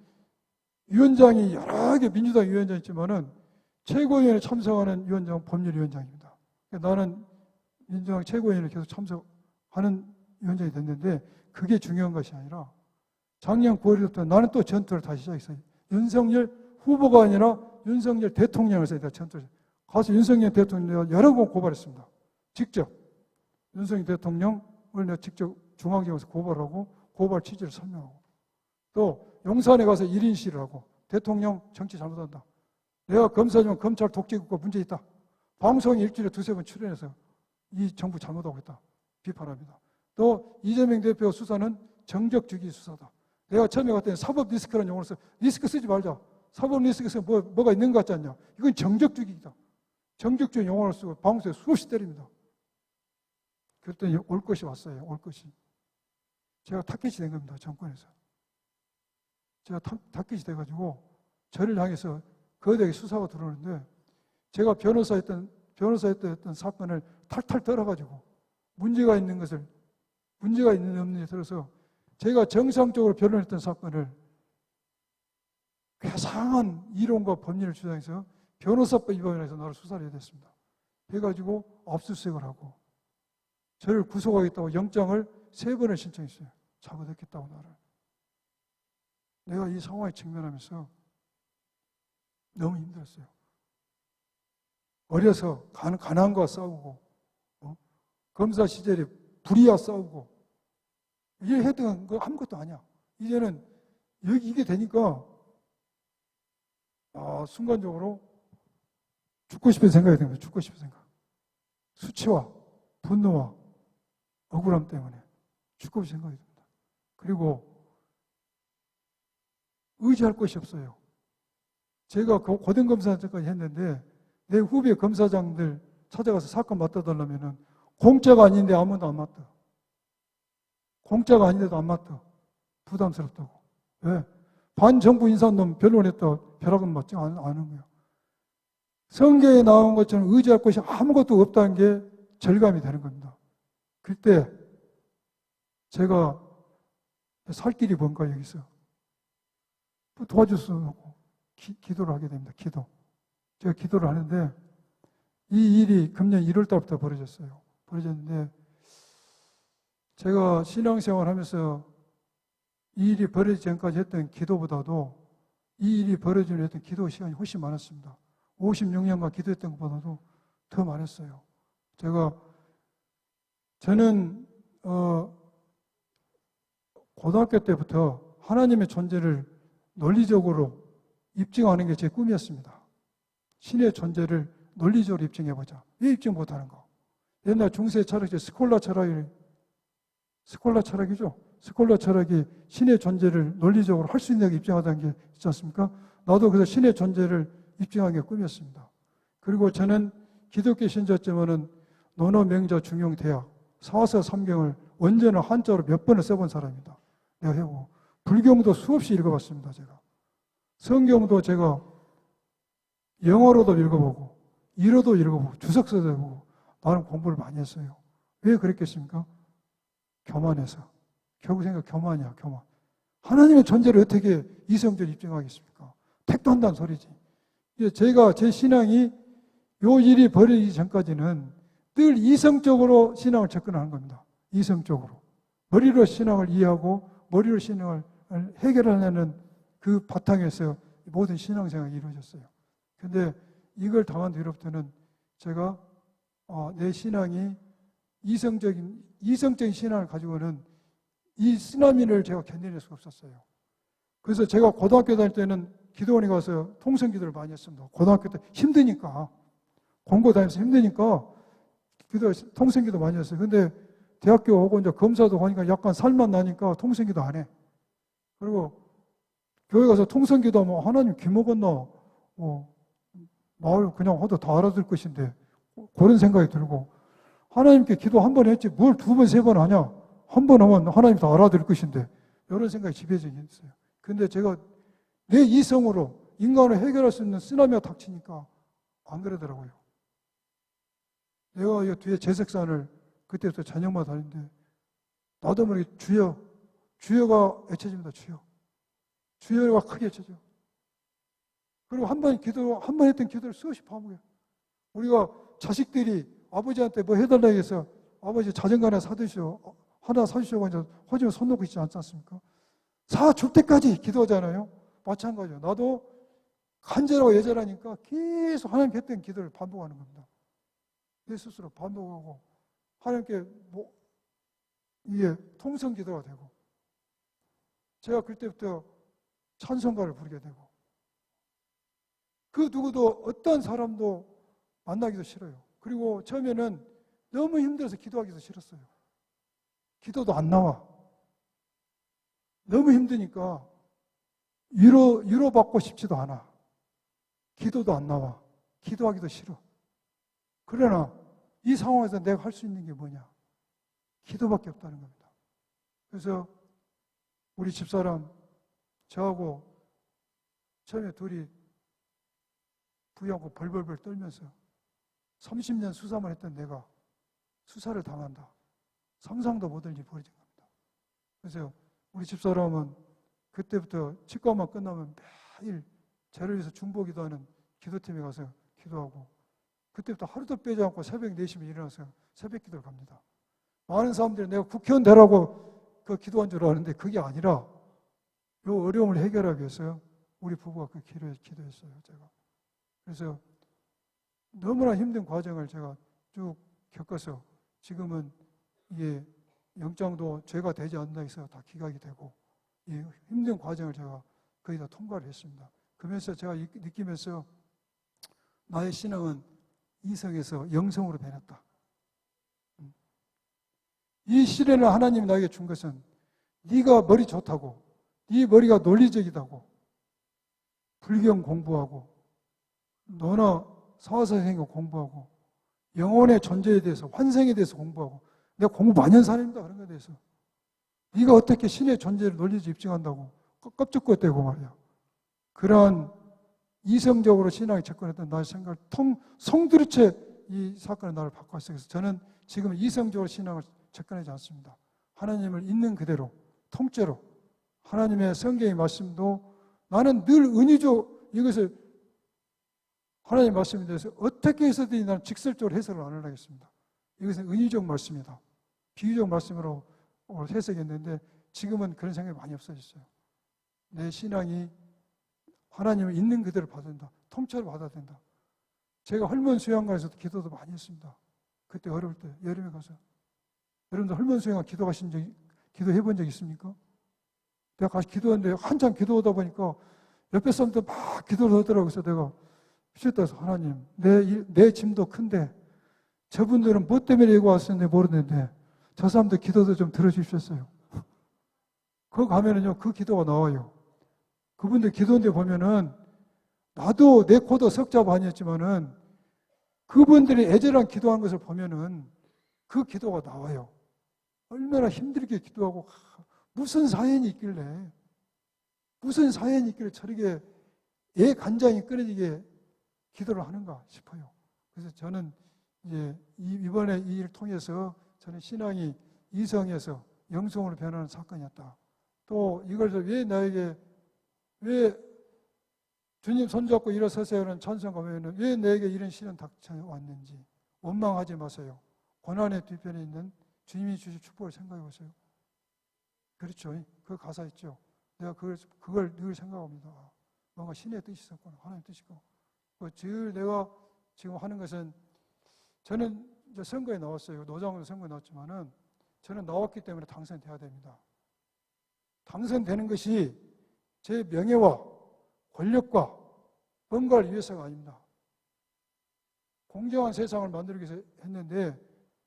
위원장이 여러 개 민주당 위원장이 있지만은 최고위원회 참석하는 위원장은 법률위원장입니다. 나는 민주당 최고위원회 계속 참석하는 위원장이 됐는데 그게 중요한 것이 아니라 작년 9월부터 나는 또 전투를 다시 시작했어요. 윤석열 후보가 아니라 윤석열 대통령을 내가 전투를 가서 윤석열 대통령을 여러 번 고발했습니다. 직접 윤석열 대통령을 내가 직접 중앙지검에서 고발하고 고발 취지를 설명하고 또 용산에 가서 1인 시위를 하고 대통령 정치 잘못한다. 내가 검사지만 검찰 독재국가 문제 있다. 방송에 일주일에 두세 번 출연해서 이 정부 잘못하고 있다. 비판합니다. 또 이재명 대표 수사는 정적주기 수사다. 내가 처음에 갔을 때 사법 리스크라는 용어를 써. 리스크 쓰지 말자. 사법 리스크에서 뭐가 있는 것 같지 않냐. 이건 정적주기이다. 정적주기 용어를 쓰고 방송에 수없이 때립니다. 그랬더니 올 것이 왔어요. 올 것이. 제가 타겟이 된 겁니다. 정권에서. 제가 타겟이 돼가지고 저를 향해서 거대하게 수사가 들어오는데 제가 변호사였던 사건을 탈탈 털어가지고 문제가 있는 없는지 들어서 제가 정상적으로 변론했던 사건을 괴상한 이론과 법리를 주장해서 변호사법 위반해서 나를 수사를 해야 됐습니다. 해가지고 압수수색을 하고 저를 구속하겠다고 영장을 3번을 신청했어요. 잡아듣겠다고 나를. 내가 이 상황에 직면하면서 너무 힘들었어요. 어려서 가난과 싸우고 검사 시절에 불의와 싸우고 이게 했던 거 아무것도 아니야. 이제는 이게 되니까 순간적으로 죽고 싶은 생각이 든 거예요. 죽고 싶은 생각. 수치와 분노와 억울함 때문에 죽고 싶은 생각이 듭니다. 그리고 의지할 곳이 없어요. 제가 고등검사까지 했는데 내 후배 검사장들 찾아가서 사건 맡아달라면은 공짜가 아닌데 아무도 안 맡아. 공짜가 아닌데도 안 맡아. 부담스럽다고. 왜? 반정부 인사놈 변론했다 벼락은 맞지 않은 거예요. 성경에 나온 것처럼 의지할 것이 아무것도 없다는 게 절감이 되는 겁니다. 그때 제가 살 길이 뭔가 여기서 도와줄 수는 없고 기도를 하게 됩니다. 기도. 제가 기도를 하는데 이 일이 금년 1월 달부터 벌어졌어요. 벌어졌는데 제가 신앙생활 하면서 이 일이 벌어지기 전까지 했던 기도보다도 이 일이 벌어지는 했던 기도 시간이 훨씬 많았습니다. 56년간 기도했던 것보다도 더 많았어요. 저는 고등학교 때부터 하나님의 존재를 논리적으로 입증하는 게 제 꿈이었습니다. 신의 존재를 논리적으로 입증해보자. 왜 입증 못하는 거? 옛날 중세 철학이 스콜라 철학이죠. 스콜라 철학이 신의 존재를 논리적으로 할 수 있는 게 입증하다는 게 있지 않습니까? 나도 그래서 신의 존재를 입증하는 게 꿈이었습니다. 그리고 저는 기독교 신자지만은 논어, 명자, 중용, 대학, 사서, 삼경을 원전을 한자로 몇 번을 써본 사람입니다. 내가 해보고. 불경도 수없이 읽어봤습니다, 제가. 성경도 제가 영어로도 읽어보고, 일어도 읽어보고, 주석서도 해보고, 나는 공부를 많이 했어요. 왜 그랬겠습니까? 교만해서. 결국 교만이야, 교만. 하나님의 존재를 어떻게 이성적으로 입증하겠습니까? 택도 한다는 소리지. 제가 제 신앙이 요 일이 벌어지기 전까지는 늘 이성적으로 신앙을 접근하는 겁니다. 이성적으로. 머리로 신앙을 이해하고 머리로 신앙을 해결하려는 그 바탕에서 모든 신앙생활이 이루어졌어요. 근데 이걸 당한 뒤로부터는 제가 내 신앙이 이성적인 신앙을 가지고는 이 쓰나미를 제가 견뎌낼 수가 없었어요. 그래서 제가 고등학교 다닐 때는 기도원에 가서 통성기도를 많이 했습니다. 고등학교 때 힘드니까, 공고 다니면서 힘드니까 통성기도 많이 했어요. 근데 대학교 오고 이제 검사도 하니까 약간 살만 나니까 통성기도 안 해. 그리고 교회 가서 통성기도 하면 하나님 귀 먹었나? 마을 그냥 하도 다 알아들 것인데 그런 생각이 들고 하나님께 기도 한 번 했지 뭘 두 번, 세 번 하냐? 한 번 하면 하나님 다 알아들 것인데 이런 생각이 지배적이 있어요. 근데 제가 내 이성으로 인간을 해결할 수 있는 쓰나미가 닥치니까 안 그러더라고요. 내가 이 뒤에 제색산을 그때부터 저녁마다 다니는데 나도 모르게 주여가 외쳐집니다. 주여가 크게 외쳐져. 그리고 한 번 했던 기도를 수없이 반복해요. 우리가 자식들이 아버지한테 뭐 해달라고 해서 아버지 자전거 하나 사주시오. 하나 사주시오. 이제 허지면 손 놓고 있지 않지 않습니까? 사줄 때까지 기도하잖아요. 마찬가지예요. 나도 간절하고 예절하니까 계속 하나님께 했던 기도를 반복하는 겁니다. 내 스스로 반복하고 하나님께 이게 통성 기도가 되고 제가 그때부터 찬송가를 부르게 되고 그 누구도 어떤 사람도 만나기도 싫어요. 그리고 처음에는 너무 힘들어서 기도하기도 싫었어요. 기도도 안 나와. 너무 힘드니까 위로받고 싶지도 않아. 기도도 안 나와. 기도하기도 싫어. 그러나 이 상황에서 내가 할 수 있는 게 뭐냐? 기도밖에 없다는 겁니다. 그래서 우리 집사람 저하고 처음에 둘이 부여하고 벌벌벌 떨면서 30년 수사만 했던 내가 수사를 당한다. 상상도 못할 일이 벌어진 겁니다. 그래서 우리 집사람은 그때부터 치과만 끝나면 매일 저를 위해서 중보기도하는 기도팀에 가서 기도하고 그때부터 하루도 빼지 않고 새벽 4시에 일어나서 새벽 기도를 갑니다. 많은 사람들이 내가 국회의원 되라고 그 기도한 줄 아는데 그게 아니라 이 어려움을 해결하기 위해서 우리 부부가 그 기도했어요. 제가. 그래서 너무나 힘든 과정을 제가 쭉 겪어서 지금은 이게 영장도 죄가 되지 않나 해서 다 기각이 되고 이 힘든 과정을 제가 거의 다 통과를 했습니다. 그러면서 제가 느끼면서 나의 신앙은 이성에서 영성으로 변했다. 이 시련을 하나님이 나에게 준 것은 네가 머리 좋다고 네 머리가 논리적이다고 불경 공부하고 너나 사화사생이 공부하고 영혼의 존재에 대해서 환생에 대해서 공부하고 내가 공부 많이 한 사람입니다. 그런 거에 대해서 네가 어떻게 신의 존재를 논리적으로 입증한다고 껍죽껍대고 말이야. 그러한 이성적으로 신앙에 접근했던 나의 생각을 송두리째 이 사건은 나를 바꿨어요. 그래서 저는 지금 이성적으로 신앙을 접근하지 않습니다. 하나님을 있는 그대로 통째로 하나님의 성경의 말씀도 나는 늘 은유적 이것을 하나님의 말씀에 대해서 어떻게 해서든지 나는 직설적으로 해석을 안 하겠습니다. 이것은 은유적 말씀이다. 비유적 말씀으로 해석했는데 지금은 그런 생각이 많이 없어졌어요. 내 신앙이 하나님을 있는 그대로 받아야 된다. 통째로 받아야 된다. 제가 헐몬 수양관에서도 기도도 많이 했습니다. 그때 어려울 때 여름에 가서. 여러분들 헐몬 수양관 기도해 본 적 있습니까? 내가 가서 기도했는데 한참 기도하다 보니까 옆에 사람들 막 기도를 하더라고요. 그래서 내가 미쳤다서 하나님 내 짐도 큰데 저분들은 뭐 때문에 여기 왔었는지 모르는데 저 사람들 기도도 좀 들어주십시오. 거기 가면은요 그 기도가 나와요. 그분들 기도인데 보면은 나도 내 코도 석자부 아니었지만은 그분들이 애절한 기도한 것을 보면은 그 기도가 나와요. 얼마나 힘들게 기도하고 무슨 사연이 있길래 저렇게 애 간장이 끓여지게 기도를 하는가 싶어요. 그래서 저는 이제 이번에 이 일을 통해서 저는 신앙이 이성에서 영성으로 변하는 사건이었다. 또 이걸 왜 주님 손잡고 일어서세요는 찬송가 보면은 왜 내게 이런 시련 닥쳐왔는지 원망하지 마세요. 고난의 뒤편에 있는 주님이 주실 축복을 생각해 보세요. 그렇죠. 그 가사 있죠. 내가 그걸 늘 생각합니다. 뭔가 신의 뜻이 있었구나. 하나님의 뜻이고. 늘 내가 지금 하는 것은 저는 이제 선거에 나왔어요. 노장으로 선거에 나왔지만은 저는 나왔기 때문에 당선돼야 됩니다. 당선되는 것이 제 명예와 권력과 뭔가를 위해서가 아닙니다. 공정한 세상을 만들기 위해서 했는데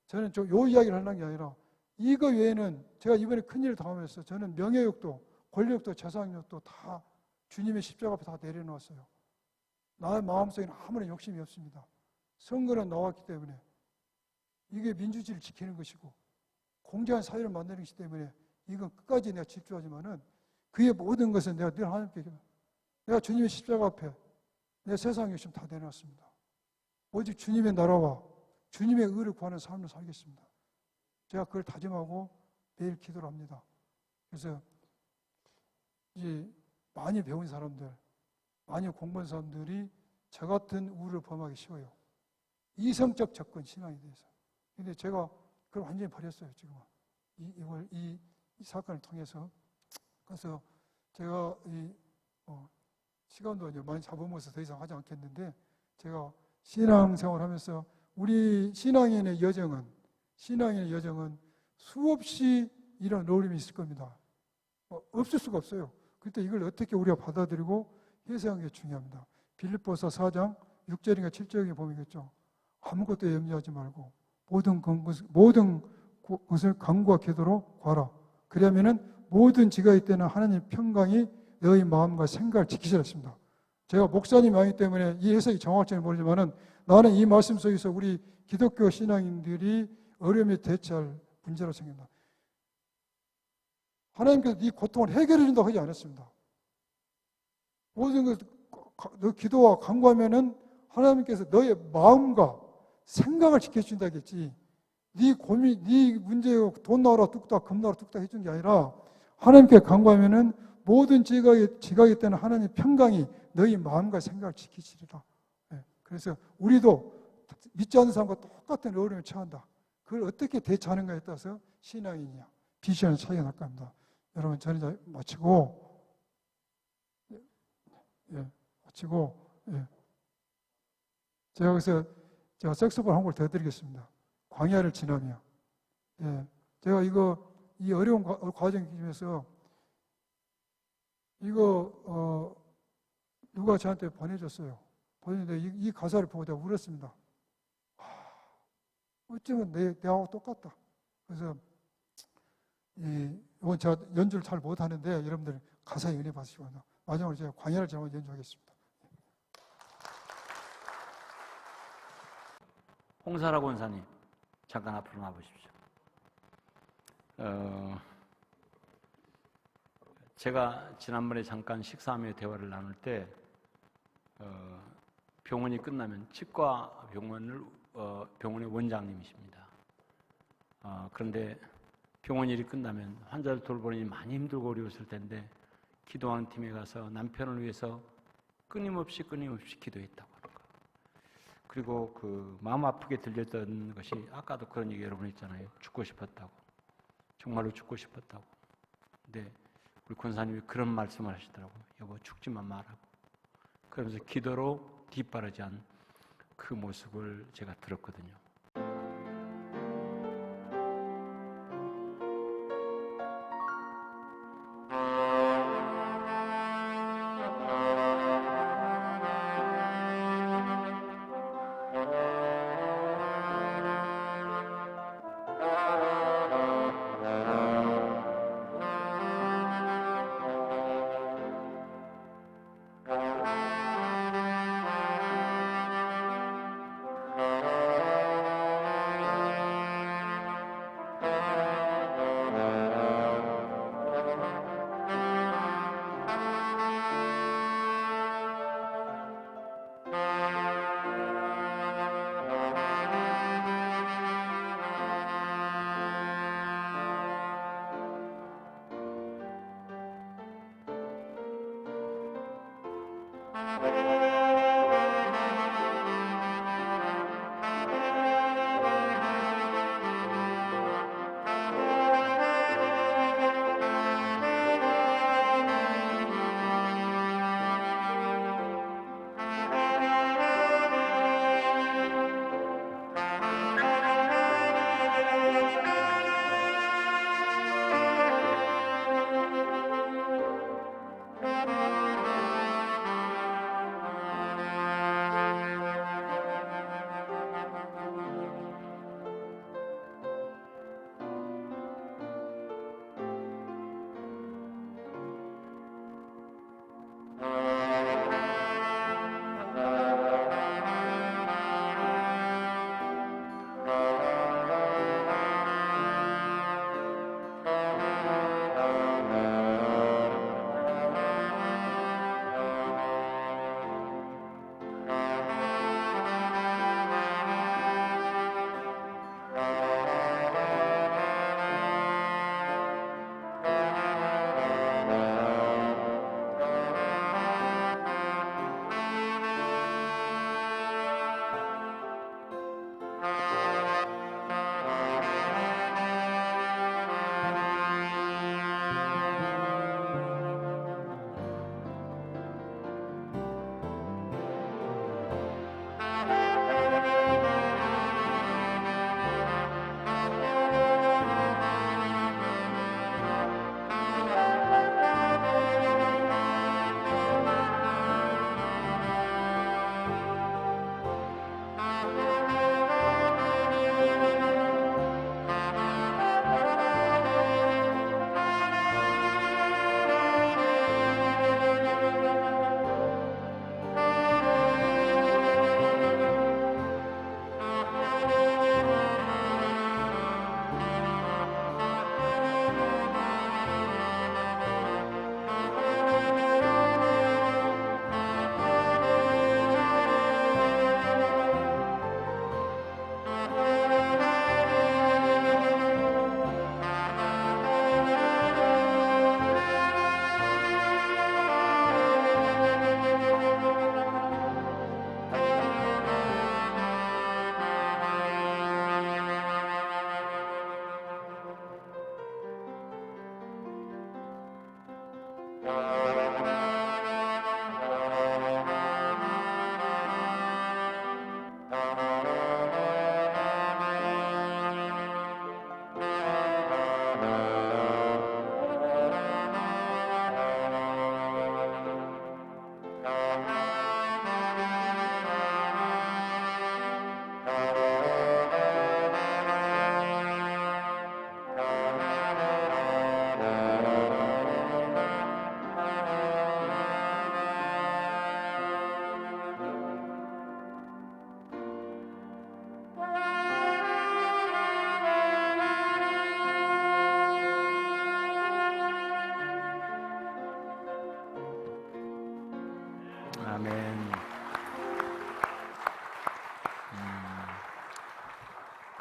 저는 요 이야기를 하는 게 아니라 이거 외에는 제가 이번에 큰일을 당하면서 저는 명예욕도 권력도 재산욕도 다 주님의 십자가 앞에 다 내려놓았어요. 나의 마음속에는 아무런 욕심이 없습니다. 선거는 나왔기 때문에 이게 민주주의를 지키는 것이고 공정한 사회를 만드는 것이기 때문에 이건 끝까지 내가 집중하지만은 그의 모든 것은 내가 늘 하나님께 내가 주님의 십자가 앞에 내 세상 욕심 다 내놨습니다. 오직 주님의 나라와 주님의 의를 구하는 삶을 살겠습니다. 제가 그걸 다짐하고 매일 기도를 합니다. 그래서 이제 많이 배운 사람들, 많이 공부한 사람들이 저 같은 우를 범하기 쉬워요. 이성적 접근 신앙에 대해서. 근데 제가 그걸 완전히 버렸어요, 지금. 이 사건을 통해서. 그래서 제가 시간도 이제 많이 잡아먹어서 더 이상 하지 않겠는데, 제가 신앙생활 하면서 우리 신앙인의 여정은 수없이 이런 어려움이 있을 겁니다. 없을 수가 없어요. 그때 이걸 어떻게 우리가 받아들이고 해석하는 게 중요합니다. 빌립보서 4장 6절인가 7절에 보면겠죠. 아무것도 염려하지 말고 모든 것을 간구와 기도로 구하라. 그러면은 모든 지각이 때는 하나님의 평강이 너희 마음과 생각을 지키시라 했습니다. 제가 목사님이 아니기 때문에 이 해석이 정확할지는 모르지만은 나는 이 말씀 속에서 우리 기독교 신앙인들이 어려움에 대처할 문제로 생긴다. 하나님께서 이 고통을 해결해 준다고 하지 않았습니다. 모든 것을 너 기도와 간구하면은 하나님께서 너의 마음과 생각을 지켜준다 했지. 네 고민, 네 문제, 돈 나오라 뚝딱, 금 나오라 뚝딱 해준 게 아니라 하나님께 간구하면은 모든 지각이 때는 하나님의 평강이 너희 마음과 생각을 지키시리라. 그래서 우리도 믿지 않는 사람과 똑같은 어려움을 처한다. 그걸 어떻게 대처하는가에 따라서 신앙이냐, 비전의 차이가 날 겁니다. 여러분, 저는 이제 마치고, 제가 여기서 색소폰 한 곡 더 드리겠습니다. 광야를 지나며. 제가 이 어려운 과정 중에서 누가 저한테 보내줬어요. 보냈는데 이 가사를 보고 내가 울었습니다. 어쩌면 내하고 똑같다. 그래서 이건 제가 연주를 잘 못하는데 여러분들 가사에 은혜 받으시고 마지막으로 제가 광야를 지나며 연주하겠습니다. 홍사라 권사님, 잠깐 앞으로 나와보십시오. 제가 지난번에 잠깐 식사하며 대화를 나눌 때 병원이 끝나면 치과 병원의 원장님이십니다. 그런데 병원 일이 끝나면 환자를 돌보니 많이 힘들고 어려웠을 텐데 기도하는 팀에 가서 남편을 위해서 끊임없이 기도했다고 하는 거예요. 그리고 그 마음 아프게 들렸던 것이 아까도 그런 얘기 여러분 했잖아요. 죽고 싶었다고. 정말로 죽고 싶었다고. 근데 우리 권사님이 그런 말씀을 하시더라고요. 여보, 죽지만 말라고. 그러면서 기도로 뒷바라지 한 그 모습을 제가 들었거든요.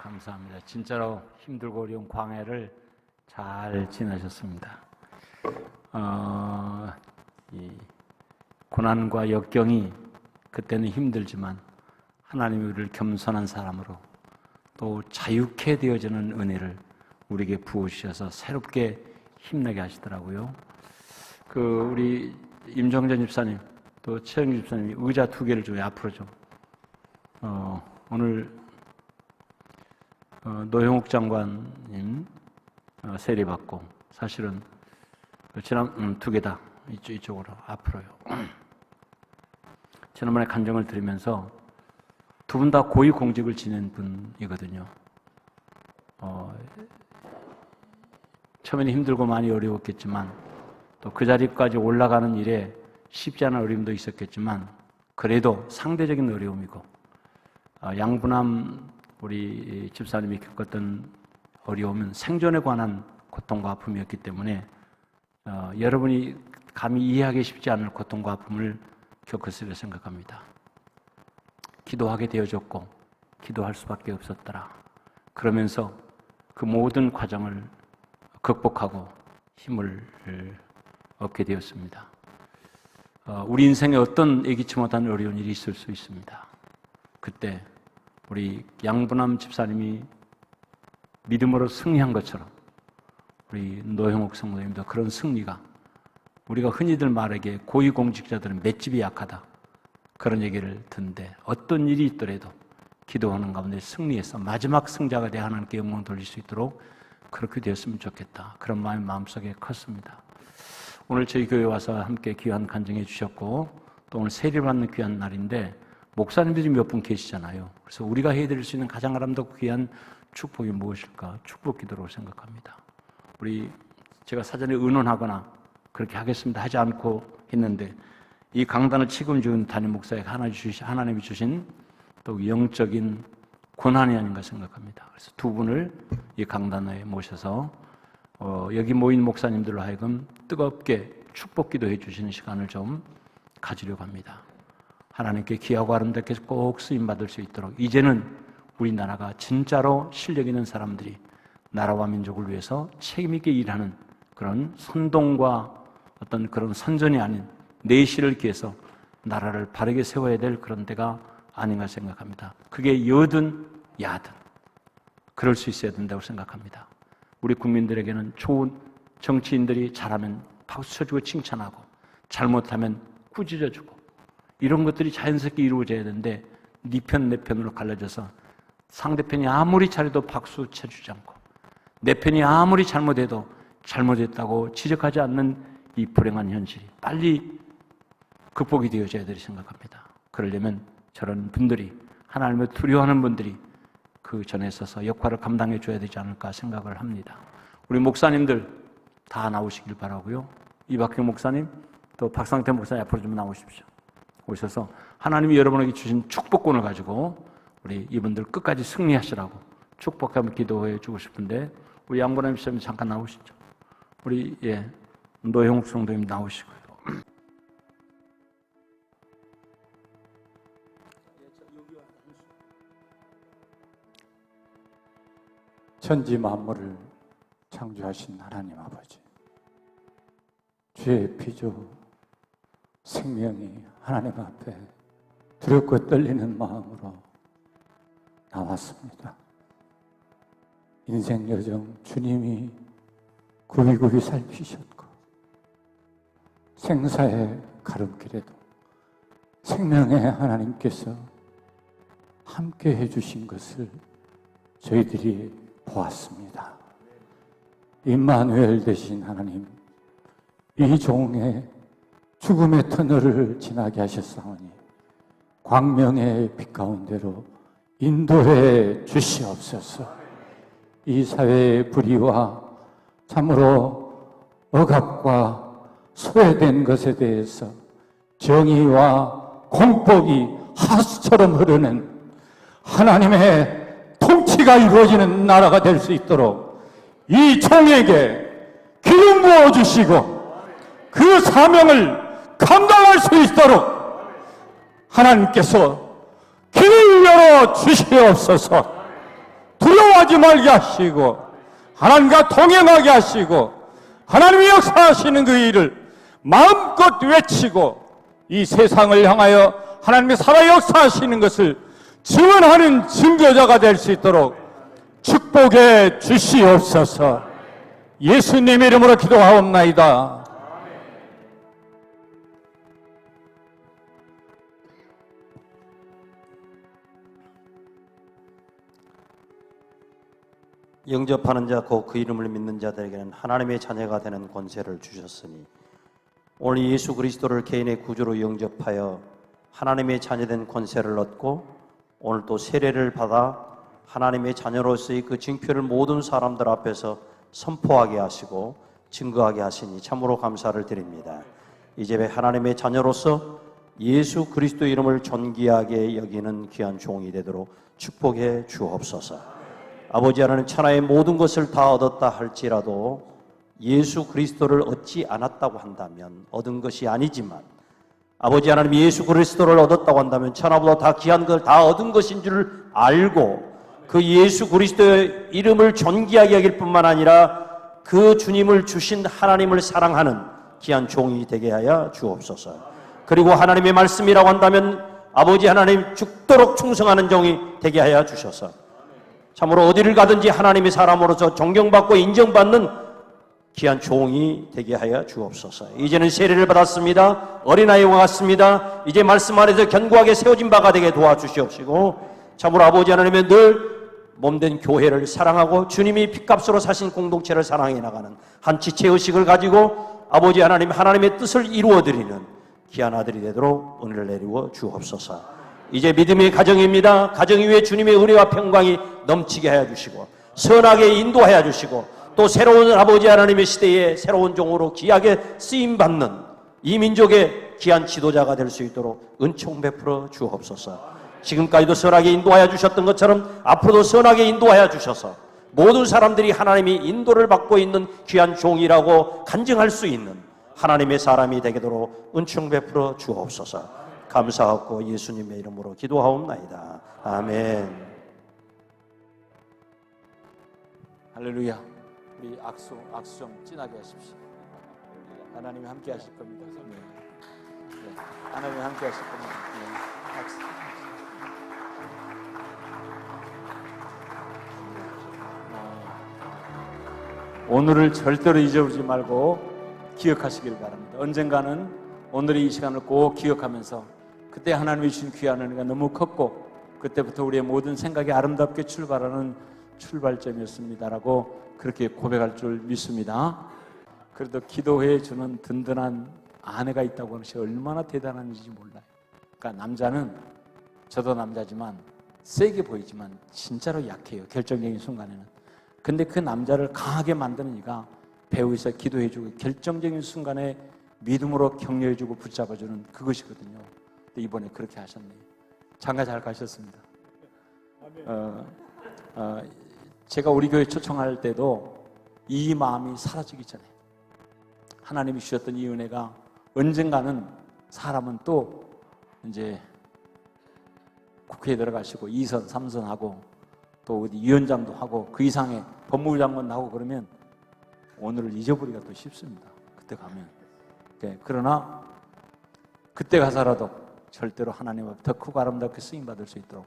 감사합니다. 진짜로 힘들고 어려운 광해를 잘 지나셨습니다. 이 고난과 역경이 그때는 힘들지만 하나님이 우리를 겸손한 사람으로 또 자유케 되어지는 은혜를 우리에게 부어주셔서 새롭게 힘내게 하시더라고요. 우리 임정전 집사님 또 최영규 집사님이 의자 2개를 좀 앞으로 좀 오늘 노형욱 장관님 세례받고 사실은 지난 2개 다 이쪽으로 앞으로요. 지난번에 간증을 드리면서 2분 다 고위 공직을 지낸 분이거든요. 처음에는 힘들고 많이 어려웠겠지만 또 그 자리까지 올라가는 일에 쉽지 않은 어려움도 있었겠지만 그래도 상대적인 어려움이고 양분함 우리 집사님이 겪었던 어려움은 생존에 관한 고통과 아픔이었기 때문에 여러분이 감히 이해하기 쉽지 않을 고통과 아픔을 겪었으리라 생각합니다. 기도하게 되어졌고 기도할 수밖에 없었더라. 그러면서 그 모든 과정을 극복하고 힘을 얻게 되었습니다. 우리 인생에 어떤 예기치 못한 어려운 일이 있을 수 있습니다. 그때 우리 양분함 집사님이 믿음으로 승리한 것처럼 우리 노형욱 성도님도 그런 승리가 우리가 흔히들 말하기에 고위공직자들은 맷집이 약하다 그런 얘기를 듣는데 어떤 일이 있더라도 기도하는 가운데 승리해서 마지막 승자가 되어 하나님께 영광 돌릴 수 있도록 그렇게 되었으면 좋겠다 그런 마음이 마음속에 컸습니다. 오늘 저희 교회 와서 함께 귀한 간증해 주셨고 또 오늘 세례를 받는 귀한 날인데 목사님들이 몇 분 계시잖아요. 그래서 우리가 해드릴 수 있는 가장 아름답고 귀한 축복이 무엇일까? 축복 기도로 생각합니다. 제가 사전에 의논하거나 그렇게 하겠습니다 하지 않고 했는데 이 강단을 책임지는 담임 목사에게 하나님이 주신 또 영적인 권한이 아닌가 생각합니다. 그래서 2분을 이 강단에 모셔서 여기 모인 목사님들로 하여금 뜨겁게 축복 기도해 주시는 시간을 좀 가지려고 합니다. 하나님께 귀하고 아름답게 꼭 쓰임받을 수 있도록 이제는 우리나라가 진짜로 실력 있는 사람들이 나라와 민족을 위해서 책임있게 일하는 그런 선동과 어떤 그런 선전이 아닌 내실을 기해서 나라를 바르게 세워야 될 그런 때가 아닌가 생각합니다. 그게 여든 야든 그럴 수 있어야 된다고 생각합니다. 우리 국민들에게는 좋은 정치인들이 잘하면 박수 쳐주고 칭찬하고 잘못하면 꾸짖어주고 이런 것들이 자연스럽게 이루어져야 되는데 네 편 내 편으로 갈라져서 상대편이 아무리 잘해도 박수 쳐주지 않고 내 편이 아무리 잘못해도 잘못했다고 지적하지 않는 이 불행한 현실이 빨리 극복이 되어져야 되리 생각합니다. 그러려면 저런 분들이 하나님을 두려워하는 분들이 그 전에 서서 역할을 감당해 줘야 되지 않을까 생각을 합니다. 우리 목사님들 다 나오시길 바라고요. 이박형 목사님 또 박상태 목사님 앞으로 좀 나오십시오. 오셔서 하나님이 여러분에게 주신 축복권을 가지고 우리 이분들 끝까지 승리하시라고 축복하며 기도해 주고 싶은데 우리 양보남 시장님 잠깐 나오시죠. 우리 노형욱 성도님 나오시고요. 천지 만물을 창조하신 하나님 아버지, 주의 피조 생명이 하나님 앞에 두렵고 떨리는 마음으로 나왔습니다. 인생 여정 주님이 굽이굽이 살피셨고 생사의 가름길에도 생명의 하나님께서 함께 해주신 것을 저희들이 보았습니다. 임마누엘 되신 하나님, 이 종의 죽음의 터널을 지나게 하셨사오니 광명의 빛 가운데로 인도해 주시옵소서. 이 사회의 불의와 참으로 억압과 소외된 것에 대해서 정의와 공법이 하수처럼 흐르는 하나님의 통치가 이루어지는 나라가 될 수 있도록 이 종에게 기름 부어 주시고 그 사명을 감당할 수 있도록 하나님께서 길을 열어 주시옵소서. 두려워 떠나지 말게 하시고 하나님과 동행하게 하시고 하나님이 역사하시는 그 일을 마음껏 외치고 이 세상을 향하여 하나님이 살아 역사하시는 것을 증언하는 증거자가 될 수 있도록 축복해 주시옵소서. 예수님 이름으로 기도하옵나이다. 영접하는 자 곧 그 이름을 믿는 자들에게는 하나님의 자녀가 되는 권세를 주셨으니 오늘 예수 그리스도를 개인의 구주로 영접하여 하나님의 자녀된 권세를 얻고 오늘 또 세례를 받아 하나님의 자녀로서의 그 징표를 모든 사람들 앞에서 선포하게 하시고 증거하게 하시니 참으로 감사를 드립니다. 이제 하나님의 자녀로서 예수 그리스도 이름을 존귀하게 여기는 귀한 종이 되도록 축복해 주옵소서. 아버지 하나님, 천하의 모든 것을 다 얻었다 할지라도 예수 그리스도를 얻지 않았다고 한다면 얻은 것이 아니지만 아버지 하나님, 예수 그리스도를 얻었다고 한다면 천하보다 다 귀한 걸 다 얻은 것인 줄 알고 그 예수 그리스도의 이름을 존귀하게 여길 뿐만 아니라 그 주님을 주신 하나님을 사랑하는 귀한 종이 되게 하여 주옵소서. 그리고 하나님의 말씀이라고 한다면 아버지 하나님, 죽도록 충성하는 종이 되게 하여 주셔서 참으로 어디를 가든지 하나님의 사람으로서 존경받고 인정받는 귀한 종이 되게 하여 주옵소서. 이제는 세례를 받았습니다. 어린아이와 같습니다. 이제 말씀 안에서 견고하게 세워진 바가 되게 도와주시옵시고 참으로 아버지 하나님의 늘 몸된 교회를 사랑하고 주님이 핏값으로 사신 공동체를 사랑해 나가는 한 지체 의식을 가지고 아버지 하나님, 하나님의 뜻을 이루어드리는 귀한 아들이 되도록 은혜를 내리워 주옵소서. 이제 믿음의 가정입니다. 가정 위에 주님의 은혜와 평강이 넘치게 하여 주시고 선하게 인도하여 주시고 또 새로운 아버지 하나님의 시대에 새로운 종으로 귀하게 쓰임받는 이 민족의 귀한 지도자가 될 수 있도록 은총 베풀어 주옵소서. 지금까지도 선하게 인도하여 주셨던 것처럼 앞으로도 선하게 인도하여 주셔서 모든 사람들이 하나님이 인도를 받고 있는 귀한 종이라고 간증할 수 있는 하나님의 사람이 되도록 은총 베풀어 주옵소서. 감사하고 예수님의 이름으로 기도하옵나이다. 아멘. 할렐루야. 우리 악수 좀 진하게 하십시오. 하나님이 함께 하실 겁니다. 네. 하나님이 함께 하실 겁니다. 네. 악수. 오늘을 절대로 잊어버리지 말고 기억하시길 바랍니다. 언젠가는 오늘의 이 시간을 꼭 기억하면서 그때 하나님이 주신 귀한 은혜가 너무 컸고 그때부터 우리의 모든 생각이 아름답게 출발하는 출발점이었습니다라고 그렇게 고백할 줄 믿습니다. 그래도 기도해 주는 든든한 아내가 있다고 하는 것이 얼마나 대단한지 몰라요. 그러니까 남자는, 저도 남자지만 세게 보이지만 진짜로 약해요. 결정적인 순간에는. 근데 그 남자를 강하게 만드는 이가 배우에서 기도해주고 결정적인 순간에 믿음으로 격려해주고 붙잡아주는 그것이거든요. 근데 이번에 그렇게 하셨네요. 장가 잘 가셨습니다. 제가 우리 교회 초청할 때도 이 마음이 사라지기 전에 하나님이 주셨던 이 은혜가 언젠가는 사람은 또 이제 국회에 들어가시고 2선, 3선 하고 또 어디 위원장도 하고 그 이상의 법무부 장관도 하고 그러면 오늘을 잊어버리기가 또 쉽습니다. 그때 가면. 그러나 그때 가서라도 절대로 하나님 앞에 더 크고 아름답게 쓰임받을 수 있도록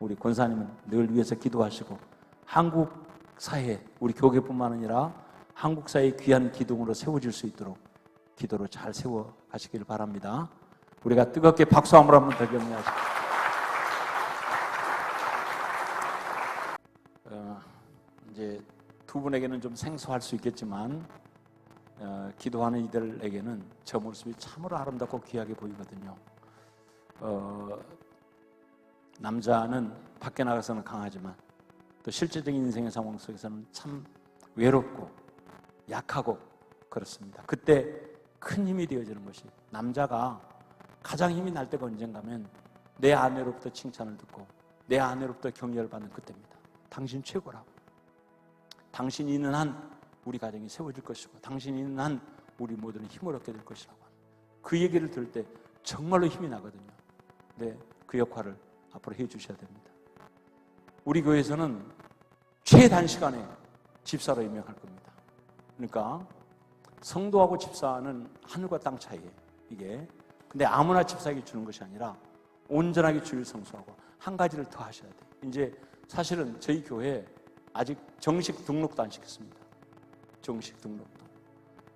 우리 권사님은 늘 위해서 기도하시고 한국 사회, 우리 교계뿐만 아니라 한국 사회의 귀한 기둥으로 세워질 수 있도록 기도로 잘 세워 가시길 바랍니다. 우리가 뜨겁게 박수 한번 더 격려하시고 이제 두 분에게는 좀 생소할 수 있겠지만 기도하는 이들에게는 저 모습이 참으로 아름답고 귀하게 보이거든요. 남자는 밖에 나가서는 강하지만 또 실제적인 인생의 상황 속에서는 참 외롭고 약하고 그렇습니다. 그때 큰 힘이 되어지는 것이 남자가 가장 힘이 날 때가 언젠가면 내 아내로부터 칭찬을 듣고 내 아내로부터 격려를 받는 그때입니다. 당신 최고라고. 당신이 있는 한 우리 가정이 세워질 것이고 당신이 있는 한 우리 모두는 힘을 얻게 될 것이라고 하는 그 얘기를 들을 때 정말로 힘이 나거든요. 네, 그 역할을 앞으로 해 주셔야 됩니다. 우리 교회에서는 최단시간에 집사로 임명할 겁니다. 그러니까 성도하고 집사는 하늘과 땅 차이예요. 이게. 근데 아무나 집사에게 주는 것이 아니라 온전하게 주일 성수하고 한 가지를 더 하셔야 돼요. 이제 사실은 저희 교회 아직 정식 등록도 안 시켰습니다. 정식 등록도.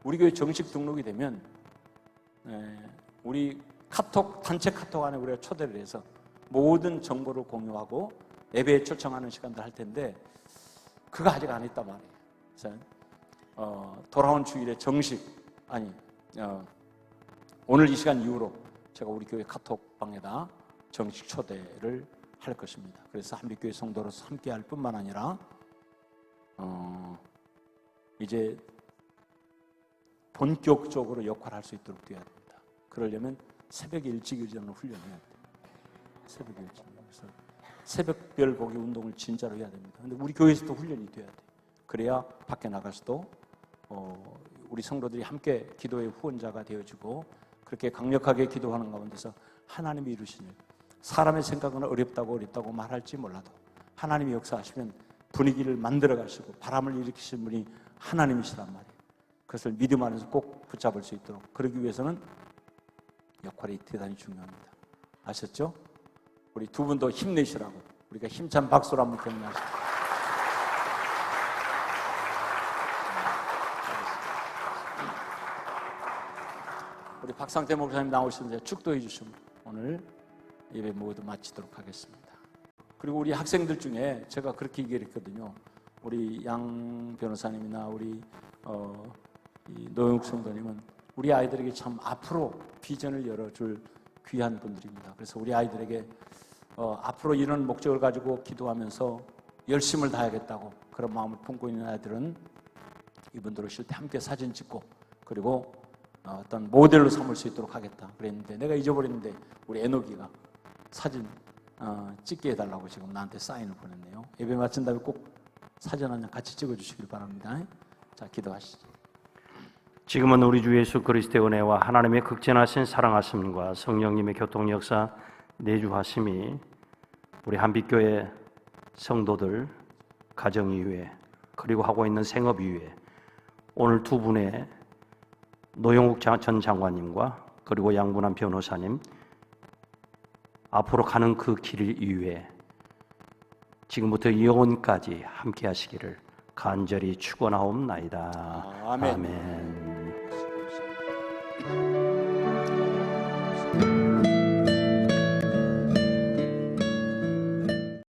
우리 교회 정식 등록이 되면 우리 카톡, 단체 카톡 안에 우리가 초대를 해서 모든 정보를 공유하고 예배에 초청하는 시간들 할 텐데 그거 아직 안 했단 말이에요. 그래서 돌아온 주일에 정식, 오늘 이 시간 이후로 제가 우리 교회 카톡방에다 정식 초대를 할 것입니다. 그래서 한빛교회 성도로서 함께 할 뿐만 아니라 이제 본격적으로 역할을 할 수 있도록 되어야 됩니다. 그러려면 새벽에 일찍 일어나는 훈련을 해야 돼요. 새벽에 일찍. 그래서 새벽별 보기 운동을 진짜로 해야 됩니다. 근데 우리 교회에서도 훈련이 돼야 돼요. 그래야 밖에 나가서도 우리 성도들이 함께 기도의 후원자가 되어지고 그렇게 강력하게 기도하는 가운데서 하나님이 이루시는 사람의 생각은 어렵다고 말할지 몰라도 하나님이 역사하시면 분위기를 만들어 가시고 바람을 일으키시는 분이 하나님이시란 말이에요. 그것을 믿음 안에서 꼭 붙잡을 수 있도록 그러기 위해서는 역할이 대단히 중요합니다. 아셨죠? 우리 두 분도 힘내시라고 우리가 힘찬 박수로 한번 격려하시죠. 우리 박상태 목사님 나오시는데 축도해 주시면 오늘 예배 모두 마치도록 하겠습니다. 그리고 우리 학생들 중에 제가 그렇게 얘기를 했거든요. 우리 양 변호사님이나 우리 이 노영욱 성도님은 우리 아이들에게 참 앞으로 비전을 열어줄 귀한 분들입니다. 그래서 우리 아이들에게 앞으로 이런 목적을 가지고 기도하면서 열심을 다하겠다고 그런 마음을 품고 있는 아이들은 이분들 오실 때 함께 사진 찍고 그리고 어떤 모델로 삼을 수 있도록 하겠다 그랬는데 내가 잊어버렸는데 우리 애녹이가 사진 찍게 해달라고 지금 나한테 사인을 보냈네요. 예배 마친 다음에 꼭 사진 한 장 같이 찍어주시길 바랍니다. 자, 기도하시죠. 지금은 우리 주 예수 그리스도의 은혜와 하나님의 극진하신 사랑하심과 성령님의 교통 역사 내주하심이 우리 한빛교회 성도들 가정 이후에 그리고 하고 있는 생업 이후에 오늘 두 분의 노영욱 전 장관님과 그리고 양분한 변호사님 앞으로 가는 그 길 이후에 지금부터 영원까지 함께 하시기를 간절히 축원하옵나이다. 아멘. 아멘.